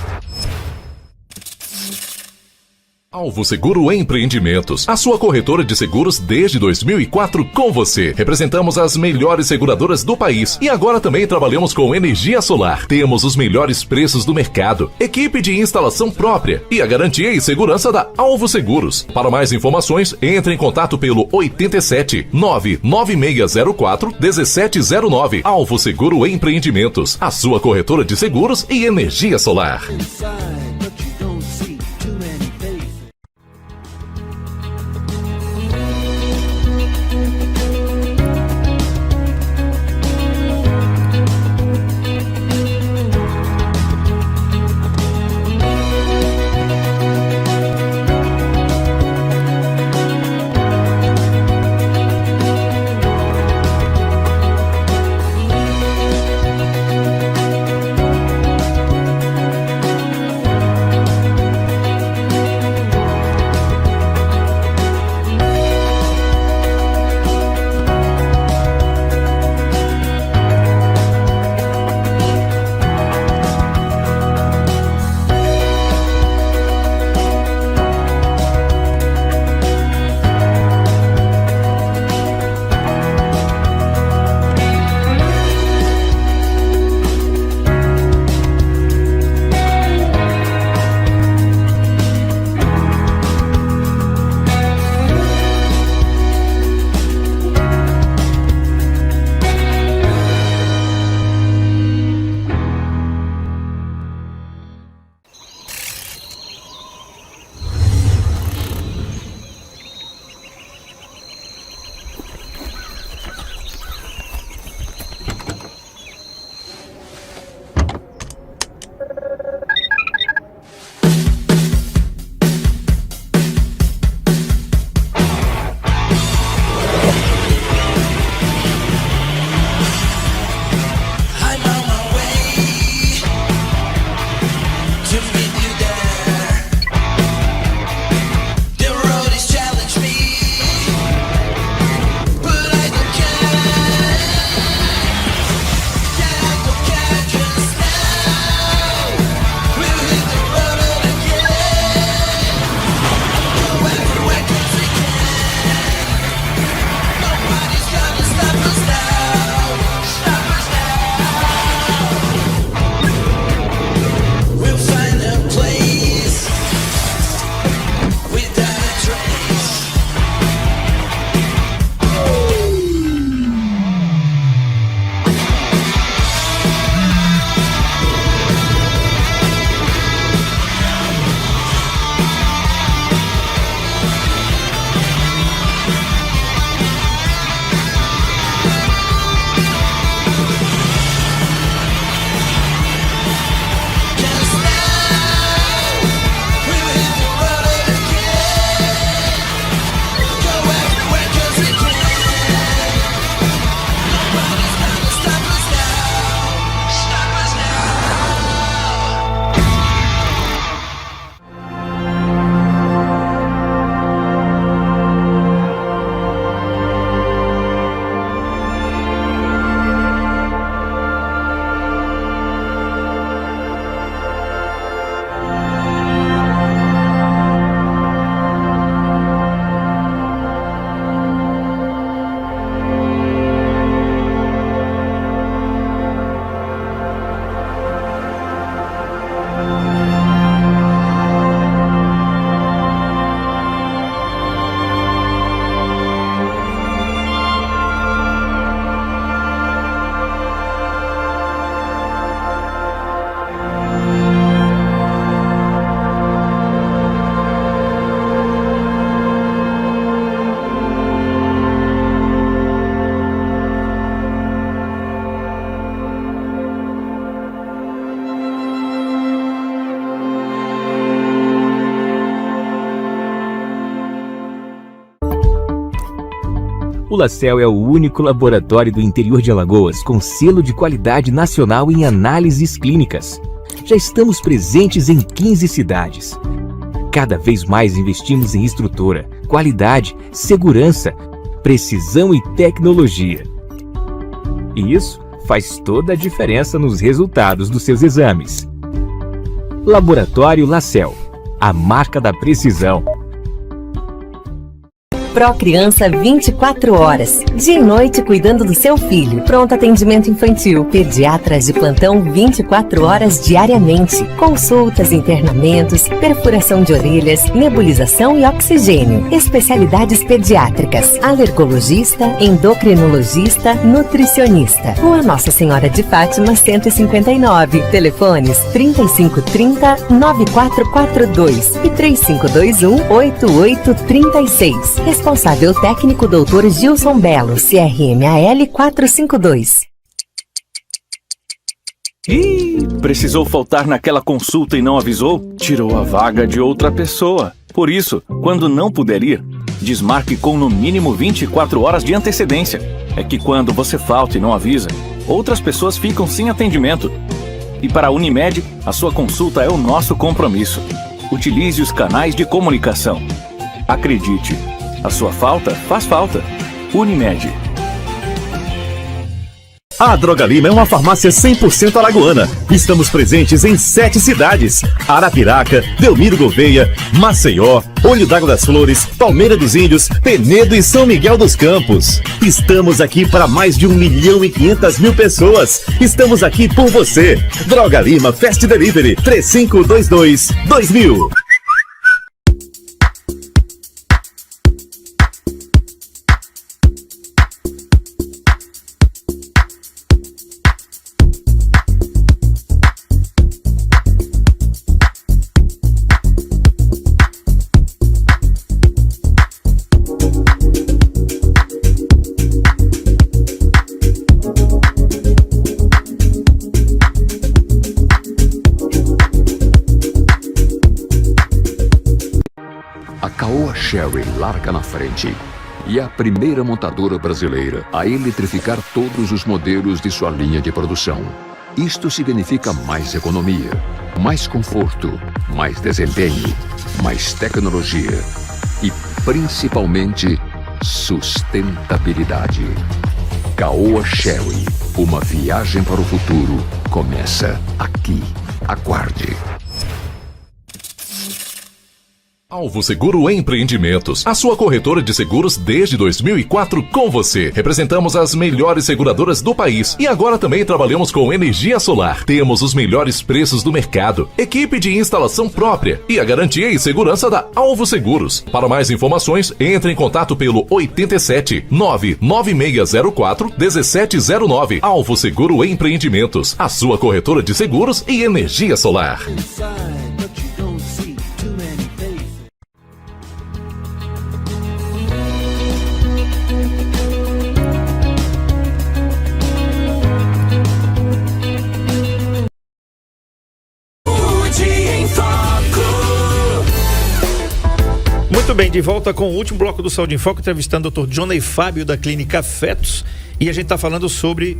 [SPEAKER 2] Alvo Seguro Empreendimentos, a sua corretora de seguros desde 2004 com você. Representamos as melhores seguradoras do país e agora também trabalhamos com energia solar. Temos os melhores preços do mercado, equipe de instalação própria e a garantia e segurança da Alvo Seguros. Para mais informações, entre em contato pelo 87 99604 1709. Alvo Seguro Empreendimentos, a sua corretora de seguros e energia solar.
[SPEAKER 3] O LaCell é o único laboratório do interior de Alagoas com selo de qualidade nacional em análises clínicas. Já estamos presentes em 15 cidades. Cada vez mais investimos em estrutura, qualidade, segurança, precisão e tecnologia. E isso faz toda a diferença nos resultados dos seus exames. Laboratório LaCell, a marca da precisão.
[SPEAKER 4] Procriança 24 horas, dia e noite cuidando do seu filho. Pronto atendimento infantil, pediatras de plantão 24 horas diariamente. Consultas, internamentos, perfuração de orelhas, nebulização e oxigênio. Especialidades pediátricas, alergologista, endocrinologista, nutricionista. Rua Nossa Senhora de Fátima 159. Telefones 3530-9442 e 3521-8836. Responsável técnico Dr. Gilson Belo, CRMAL 452.
[SPEAKER 5] Precisou faltar naquela consulta e não avisou? Tirou a vaga de outra pessoa. Por isso, quando não puder ir, desmarque com no mínimo 24 horas de antecedência. É que quando você falta e não avisa, outras pessoas ficam sem atendimento. E para a Unimed, a sua consulta é o nosso compromisso. Utilize os canais de comunicação. Acredite, a sua falta faz falta. Unimed.
[SPEAKER 6] A Droga Lima é uma farmácia 100% alagoana. Estamos presentes em 7 cidades: Arapiraca, Delmiro Gouveia, Maceió, Olho d'Água das Flores, Palmeira dos Índios, Penedo e São Miguel dos Campos. Estamos aqui para mais de 1.500.000 pessoas. Estamos aqui por você. Droga Lima Fast Delivery 3522-2000.
[SPEAKER 1] A Caoa Sherry larga na frente e é a primeira montadora brasileira a eletrificar todos os modelos de sua linha de produção. Isto significa mais economia, mais conforto, mais desempenho, mais tecnologia e, principalmente, sustentabilidade. Caoa Sherry, uma viagem para o futuro, começa aqui. Aguarde.
[SPEAKER 2] Alvo Seguro Empreendimentos, a sua corretora de seguros desde 2004 com você. Representamos as melhores seguradoras do país e agora também trabalhamos com energia solar. Temos os melhores preços do mercado, equipe de instalação própria e a garantia e segurança da Alvo Seguros. Para mais informações, entre em contato pelo 87 99604 1709. Alvo Seguro Empreendimentos, a sua corretora de seguros e energia solar.
[SPEAKER 8] Muito bem, de volta com o último bloco do Saúde em Foco, entrevistando o Dr. Johnny Fábio da Clínica Fetos, e a gente está falando sobre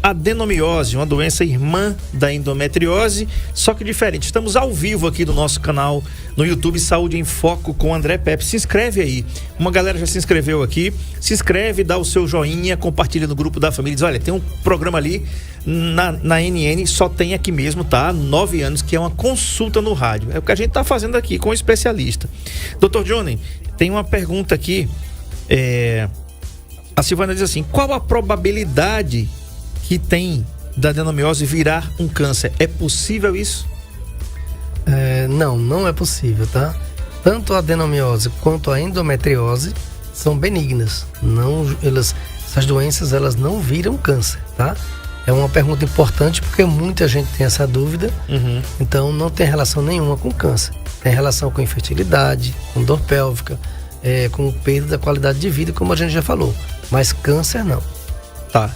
[SPEAKER 8] adenomiose, uma doença irmã da endometriose, só que diferente. Estamos ao vivo aqui no nosso canal no YouTube Saúde em Foco com André Pepe. Se inscreve aí, uma galera já se inscreveu aqui, se inscreve, dá o seu joinha, compartilha no grupo da família, diz, olha, tem um programa ali na NN, só tem aqui mesmo, tá? 9 anos, que é uma consulta no rádio. É o que a gente tá fazendo aqui com o especialista. Dr. Johnny, tem uma pergunta aqui, a Silvana diz assim, qual a probabilidade que tem da adenomiose virar um câncer? É possível isso?
[SPEAKER 9] Não é possível, tá? Tanto a adenomiose quanto a endometriose são benignas. Essas doenças, elas não viram câncer, tá? É uma pergunta importante porque muita gente tem essa dúvida. Então não tem relação nenhuma com câncer. Tem relação com infertilidade, com dor pélvica, com perda da qualidade de vida, como a gente já falou. Mas câncer não.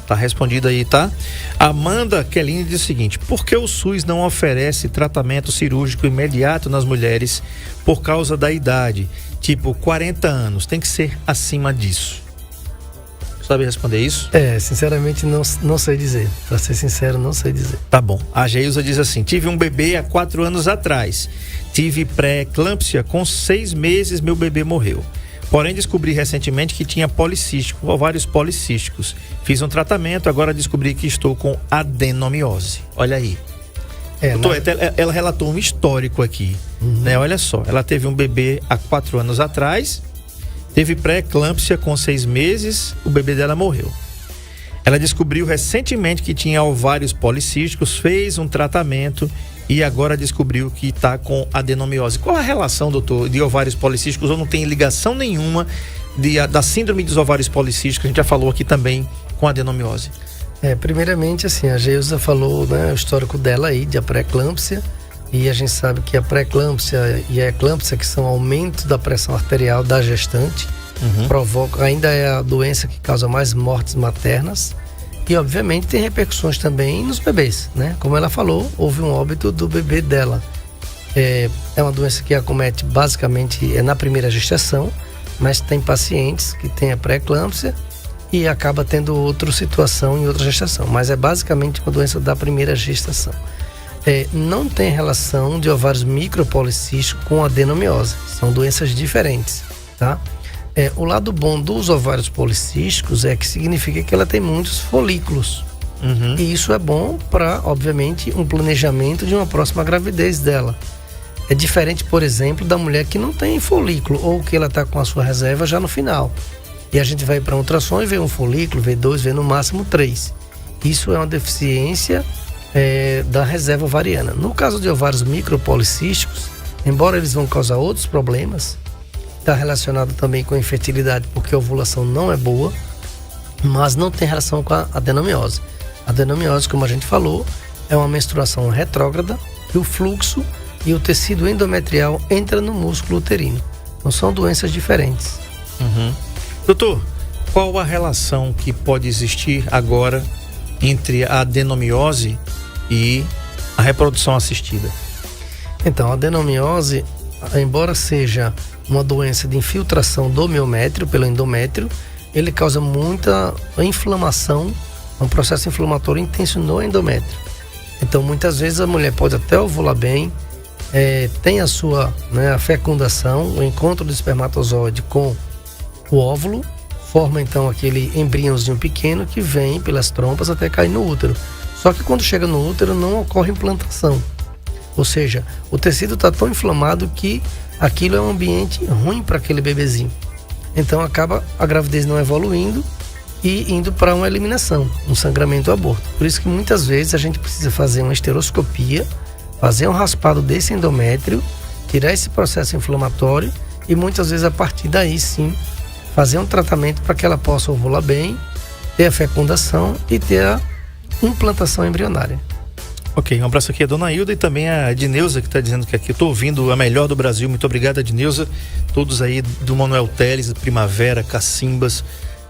[SPEAKER 8] Tá respondido aí, tá? Amanda Kelly diz o seguinte, por que o SUS não oferece tratamento cirúrgico imediato nas mulheres por causa da idade? Tipo, 40 anos, tem que ser acima disso. Sabe responder isso?
[SPEAKER 9] Sinceramente não sei dizer. Pra ser sincero, não sei dizer.
[SPEAKER 8] Tá bom. A Geilza diz assim: tive um bebê há 4 anos atrás. Tive pré-eclâmpsia, com 6 meses meu bebê morreu. Porém, descobri recentemente que tinha policístico, ovários policísticos. Fiz um tratamento, agora descobri que estou com adenomiose. Olha aí. Doutor, ela relatou um histórico aqui, né? Olha só, ela teve um bebê há 4 anos atrás, teve pré-eclâmpsia com 6 meses, o bebê dela morreu. Ela descobriu recentemente que tinha ovários policísticos, fez um tratamento e agora descobriu que está com adenomiose. Qual a relação, doutor, de ovários policísticos? Ou não tem ligação nenhuma da síndrome dos ovários policísticos? A gente já falou aqui também com adenomiose.
[SPEAKER 9] Primeiramente, assim, a Geilza falou, né, o histórico dela aí de pré-eclâmpsia, e a gente sabe que a pré-eclâmpsia e a eclâmpsia, que são aumento da pressão arterial da gestante, ainda é a doença que causa mais mortes maternas. E obviamente tem repercussões também nos bebês, né? Como ela falou, houve um óbito do bebê dela. É uma doença que acomete basicamente na primeira gestação, mas tem pacientes que têm a pré-eclâmpsia e acaba tendo outra situação em outra gestação. Mas é basicamente uma doença da primeira gestação. Não tem relação de ovários micropolicísticos com adenomiose. São doenças diferentes, tá? O lado bom dos ovários policísticos é que significa que ela tem muitos folículos. E isso é bom para, obviamente, um planejamento de uma próxima gravidez dela. É diferente, por exemplo, da mulher que não tem folículo ou que ela está com a sua reserva já no final. E a gente vai para um ultrassom e vê um folículo, vê 2, vê no máximo 3. Isso é uma deficiência da reserva ovariana. No caso de ovários micropolicísticos, embora eles vão causar outros problemas, está relacionado também com a infertilidade, porque a ovulação não é boa, mas não tem relação com a adenomiose. A adenomiose, como a gente falou, é uma menstruação retrógrada e o fluxo e o tecido endometrial entra no músculo uterino. Então são doenças diferentes.
[SPEAKER 8] Doutor, qual a relação que pode existir agora entre a adenomiose e a reprodução assistida?
[SPEAKER 9] Então, a adenomiose, embora seja uma doença de infiltração do miométrio pelo endométrio, ele causa muita inflamação, um processo inflamatório intenso no endométrio. Então, muitas vezes a mulher pode até ovular bem, tem a sua a fecundação, o encontro do espermatozoide com o óvulo, forma então aquele embriãozinho pequeno que vem pelas trompas até cair no útero. Só que quando chega no útero não ocorre implantação. Ou seja, o tecido está tão inflamado que aquilo é um ambiente ruim para aquele bebezinho. Então acaba a gravidez não evoluindo e indo para uma eliminação, um sangramento, aborto. Por isso que muitas vezes a gente precisa fazer uma esteroscopia, fazer um raspado desse endométrio, tirar esse processo inflamatório e muitas vezes a partir daí sim fazer um tratamento para que ela possa ovular bem, ter a fecundação e ter a implantação embrionária.
[SPEAKER 8] Ok, um abraço aqui a Dona Hilda e também a Edneuza, que está dizendo que aqui eu estou ouvindo a melhor do Brasil. Muito obrigado, Edneuza. Todos aí do Manuel Teles, Primavera, Cacimbas,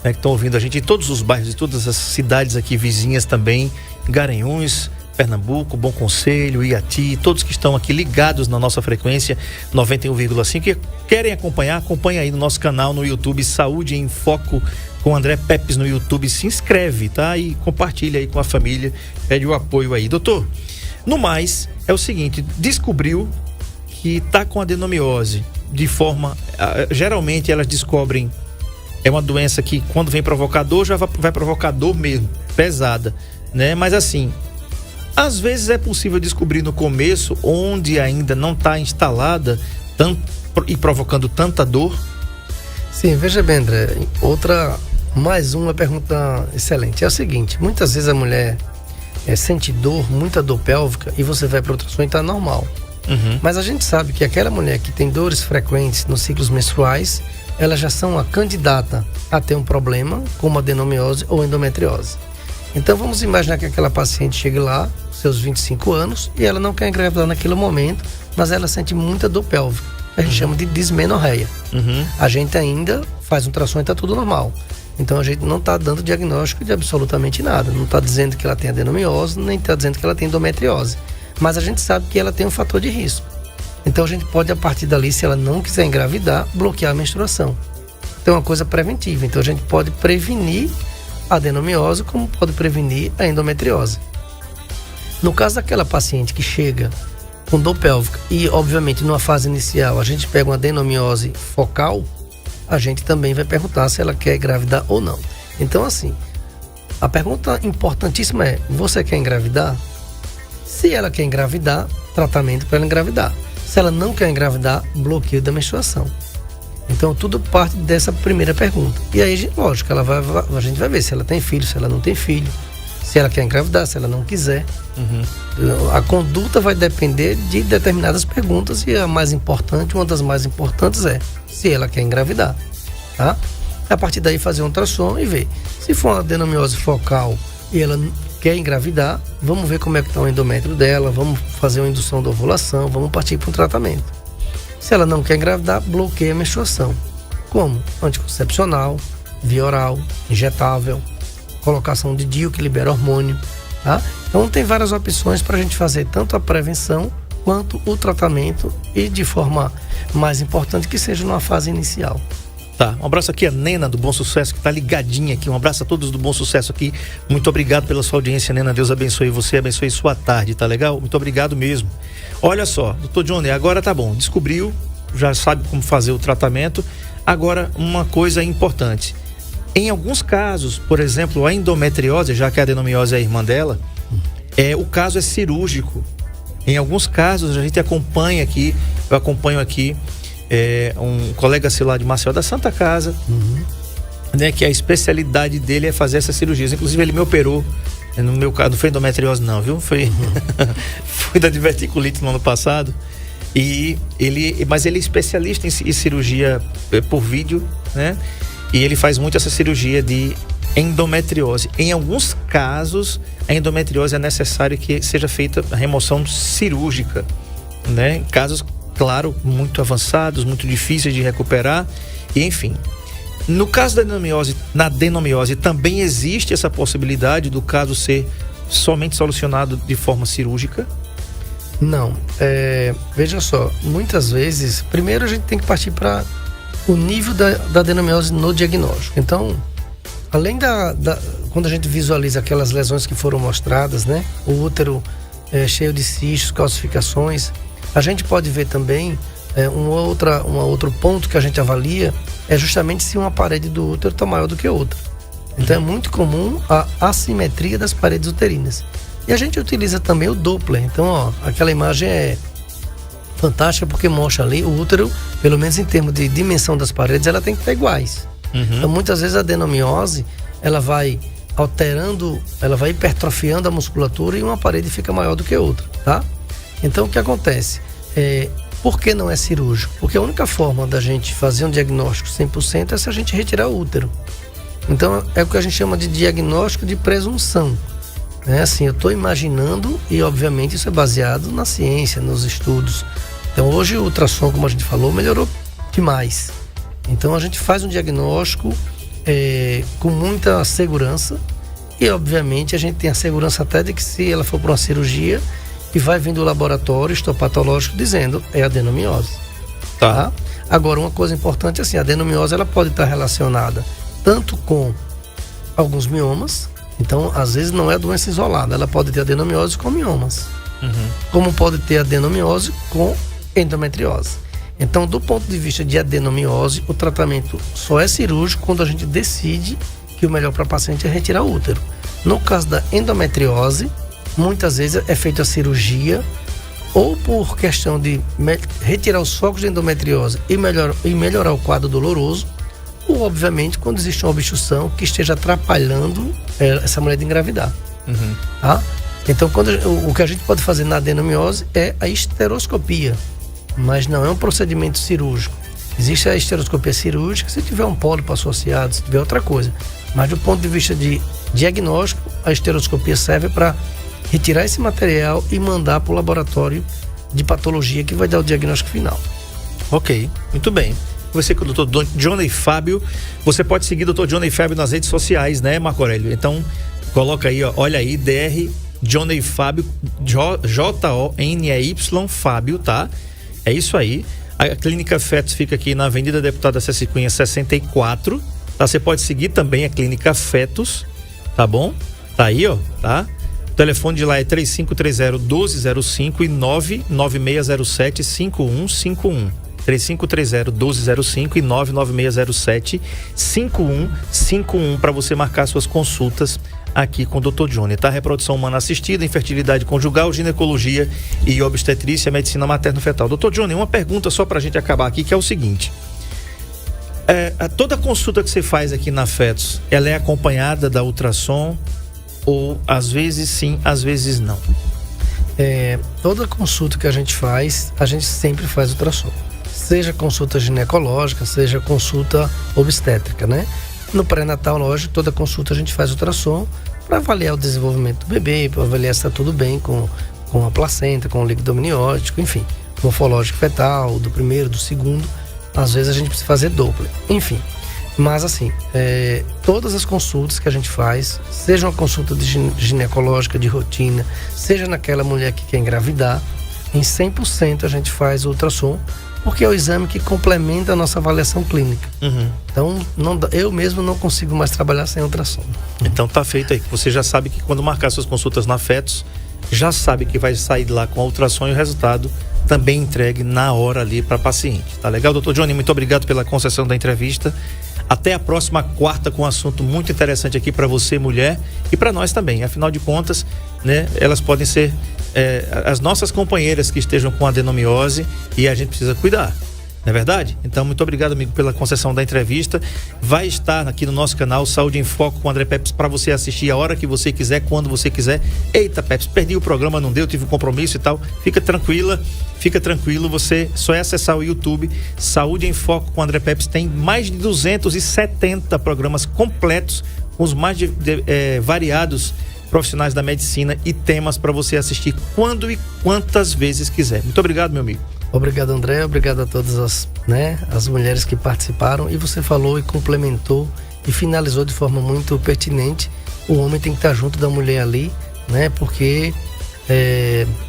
[SPEAKER 8] que estão ouvindo a gente em todos os bairros, de todas as cidades aqui vizinhas também, Garanhuns, Pernambuco, Bom Conselho, Iati, todos que estão aqui ligados na nossa frequência 91,5, que querem acompanhar, acompanha aí no nosso canal no YouTube Saúde em Foco com André Pepes no YouTube, se inscreve, tá? E compartilha aí com a família, pede o apoio aí. Doutor, no mais, é o seguinte, descobriu que tá com adenomiose de forma, geralmente elas descobrem, é uma doença que quando vem provocar dor, já vai provocar dor mesmo, pesada, né? Mas assim, às vezes é possível descobrir no começo, onde ainda não está instalada e provocando tanta dor.
[SPEAKER 9] Sim, veja bem, André, mais uma pergunta excelente. É o seguinte, muitas vezes a mulher sente dor, muita dor pélvica, e você vai para ultrassom e está normal. Mas a gente sabe que aquela mulher que tem dores frequentes nos ciclos menstruais, elas já são a candidata a ter um problema, como adenomiose ou endometriose. Então vamos imaginar que aquela paciente chegue lá, seus 25 anos, e ela não quer engravidar naquele momento, mas ela sente muita dor pélvica. A gente chama de dismenorreia. A gente ainda faz um ultrassom e está tudo normal. Então a gente não está dando diagnóstico de absolutamente nada. Não está dizendo que ela tem adenomiose, nem está dizendo que ela tem endometriose. Mas a gente sabe que ela tem um fator de risco. Então a gente pode, a partir dali, se ela não quiser engravidar, bloquear a menstruação. tem uma coisa preventiva. Então a gente pode prevenir a adenomiose como pode prevenir a endometriose. No caso daquela paciente que chega com dor pélvica e, obviamente, numa fase inicial a gente pega uma adenomiose focal, a gente também vai perguntar se ela quer engravidar ou não. Então, assim, a pergunta importantíssima é: você quer engravidar? Se ela quer engravidar, tratamento para ela engravidar. Se ela não quer engravidar, bloqueio da menstruação. Então, tudo parte dessa primeira pergunta. E aí, lógico, a gente vai ver se ela tem filho, se ela não tem filho, se ela quer engravidar, se ela não quiser. A conduta vai depender de determinadas perguntas e a mais importante, uma das mais importantes é se ela quer engravidar, tá? A partir daí fazer um ultrassom e ver. Se for uma adenomiose focal e ela quer engravidar, vamos ver como é que está o endométrio dela, vamos fazer uma indução da ovulação, vamos partir para um tratamento. Se ela não quer engravidar, bloqueia a menstruação. Como? Anticoncepcional, via oral, injetável, colocação de DIU que libera hormônio, tá? Então tem várias opções para a gente fazer tanto a prevenção quanto o tratamento e de forma mais importante que seja numa fase inicial.
[SPEAKER 8] Tá, um abraço aqui a Nena do Bom Sucesso, que tá ligadinha aqui. Um abraço a todos do Bom Sucesso aqui. Muito obrigado pela sua audiência, Nena. Deus abençoe você, abençoe sua tarde, tá legal? Muito obrigado mesmo. Olha só, doutor Johnny, agora tá bom. Descobriu, já sabe como fazer o tratamento. Agora, uma coisa importante. Em alguns casos, por exemplo, a endometriose, já que a adenomiose é a irmã dela, o caso é cirúrgico. Em alguns casos, a gente acompanha aqui, eu acompanho aqui, um colega seu lá de Maceió, da Santa Casa, né, que a especialidade dele é fazer essas cirurgias. Inclusive ele me operou, no meu caso, não foi endometriose não, viu? Foi da diverticulite no ano passado. Mas ele é especialista em cirurgia por vídeo, né? E ele faz muito essa cirurgia de endometriose. Em alguns casos, a endometriose é necessário que seja feita a remoção cirúrgica, né? Em casos, claro, muito avançados, muito difíceis de recuperar, e enfim. No caso da adenomiose, também existe essa possibilidade do caso ser somente solucionado de forma cirúrgica?
[SPEAKER 9] Não. Veja só, muitas vezes, primeiro a gente tem que partir para o nível da adenomiose no diagnóstico. Então, além quando a gente visualiza aquelas lesões que foram mostradas, né? O útero cheio de cistos, calcificações, a gente pode ver também um outro ponto que a gente avalia é justamente se uma parede do útero está maior do que a outra. Então é muito comum a assimetria das paredes uterinas. E a gente utiliza também o Doppler. Então, ó, aquela imagem é fantástica porque mostra ali o útero, pelo menos em termos de dimensão das paredes, ela tem que estar iguais. Então muitas vezes a adenomiose, ela vai alterando, ela vai hipertrofiando a musculatura e uma parede fica maior do que a outra, tá? Então o que acontece? Por que não é cirúrgico? Porque a única forma da gente fazer um diagnóstico 100% é se a gente retirar o útero. Então é o que a gente chama de diagnóstico de presunção. Assim, eu estou imaginando e obviamente isso é baseado na ciência, nos estudos. Então hoje o ultrassom, como a gente falou, melhorou demais. Então a gente faz um diagnóstico com muita segurança e obviamente a gente tem a segurança até de que se ela for para uma cirurgia e vai vir do laboratório histopatológico dizendo é adenomiose. Tá? Agora uma coisa importante é assim, a adenomiose ela pode estar relacionada tanto com alguns miomas. Então, às vezes não é doença isolada, ela pode ter adenomiose com miomas, como pode ter adenomiose com endometriose. Então, do ponto de vista de adenomiose, o tratamento só é cirúrgico quando a gente decide que o melhor para a paciente é retirar o útero. No caso da endometriose, muitas vezes é feita a cirurgia ou por questão de retirar os focos de endometriose e melhorar o quadro doloroso, ou obviamente quando existe uma obstrução que esteja atrapalhando essa mulher de engravidar. Tá? Então o que a gente pode fazer na adenomiose é a esteroscopia, mas não é um procedimento cirúrgico. Existe a esteroscopia cirúrgica se tiver um pólipo associado, se tiver outra coisa, mas do ponto de vista de diagnóstico, a esteroscopia serve para retirar esse material e mandar para o laboratório de patologia que vai dar o diagnóstico final.
[SPEAKER 8] Ok, muito bem. Você com o Dr. Johnny Fábio. Você pode seguir o Dr. Johnny Fábio nas redes sociais, né, Marco Aurélio? Então, coloca aí, ó, olha aí, Dr. Johnny Fábio, J-O-N-E-Y Fábio, tá? É isso aí. A Clínica Fetos fica aqui na Avenida Deputada Ceci Cunha 64, tá? Você pode seguir também a Clínica Fetos, tá bom? Tá aí, ó, tá? O telefone de lá é 3530-1205 e 99607-5151. 3530-1205 e 99607-5151 para você marcar suas consultas aqui com o Dr. Johnny, tá? Reprodução humana assistida, infertilidade conjugal, ginecologia e obstetrícia, medicina materno-fetal. Dr. Johnny, uma pergunta só pra gente acabar aqui, que é o seguinte: toda consulta que você faz aqui na Fetos, ela é acompanhada da ultrassom ou às vezes sim, às vezes não?
[SPEAKER 9] Toda consulta que a gente faz, a gente sempre faz ultrassom. Seja consulta ginecológica, seja consulta obstétrica, né? No pré-natal, lógico, toda consulta a gente faz ultrassom para avaliar o desenvolvimento do bebê, para avaliar se está tudo bem com a placenta, com o líquido amniótico, enfim, morfológico fetal, do primeiro, do segundo. Às vezes a gente precisa fazer Doppler, enfim. Mas assim, todas as consultas que a gente faz, seja uma consulta ginecológica de rotina, seja naquela mulher que quer engravidar, em 100% a gente faz o ultrassom, porque é o exame que complementa a nossa avaliação clínica. Então, eu mesmo não consigo mais trabalhar sem ultrassom.
[SPEAKER 8] Então tá feito aí. Você já sabe que quando marcar suas consultas na Fetos, já sabe que vai sair de lá com a ultrassom e o resultado também entregue na hora ali para paciente. Tá legal, doutor Johnny? Muito obrigado pela concessão da entrevista. Até a próxima quarta com um assunto muito interessante aqui para você, mulher, e para nós também. Afinal de contas, né, elas podem ser as nossas companheiras que estejam com adenomiose e a gente precisa cuidar. Não é verdade? Então, muito obrigado, amigo, pela concessão da entrevista. Vai estar aqui no nosso canal Saúde em Foco com o André Peps para você assistir a hora que você quiser, quando você quiser. Eita, Peps, perdi o programa, não deu, tive um compromisso e tal. Fica tranquilo, você só é acessar o YouTube Saúde em Foco com o André Peps. Tem mais de 270 programas completos com os mais variados profissionais da medicina e temas para você assistir quando e quantas vezes quiser. Muito obrigado, meu amigo.
[SPEAKER 9] Obrigado, André. Obrigado a todas as mulheres que participaram. E você falou e complementou e finalizou de forma muito pertinente. O homem tem que estar junto da mulher ali, né? Porque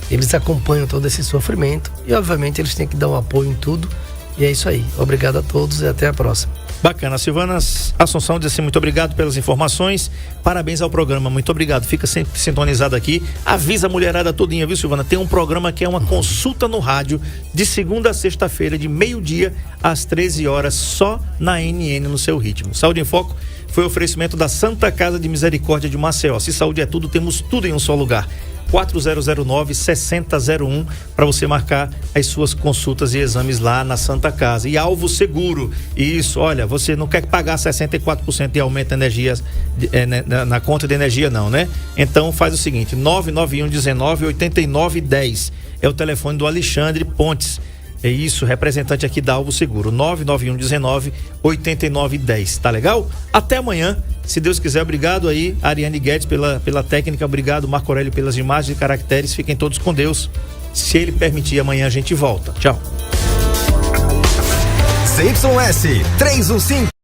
[SPEAKER 9] eles acompanham todo esse sofrimento e, obviamente, eles têm que dar um apoio em tudo. E é isso aí. Obrigado a todos e até a próxima.
[SPEAKER 8] Bacana. Silvana Assunção diz assim: muito obrigado pelas informações, parabéns ao programa, muito obrigado, fica sempre sintonizado aqui, avisa a mulherada todinha, viu, Silvana? Tem um programa que é uma consulta no rádio de segunda a sexta-feira, de meio-dia às 13 horas, só na NN, no seu ritmo. Saúde em Foco foi oferecimento da Santa Casa de Misericórdia de Maceió. Se saúde é tudo, temos tudo em um só lugar. 4009-6001 para você marcar as suas consultas e exames lá na Santa Casa. E Alvo Seguro, isso, olha, você não quer pagar 64% de aumento de energia na conta de energia não, né? Então faz o seguinte, 99119-8910 é o telefone do Alexandre Pontes. É isso, representante aqui da Alvo Seguro, 99119-8910, tá legal? Até amanhã, se Deus quiser. Obrigado aí, Ariane Guedes, pela técnica, obrigado, Marco Aurélio, pelas imagens e caracteres. Fiquem todos com Deus. Se ele permitir, amanhã a gente volta. Tchau.
[SPEAKER 7] ZYS 315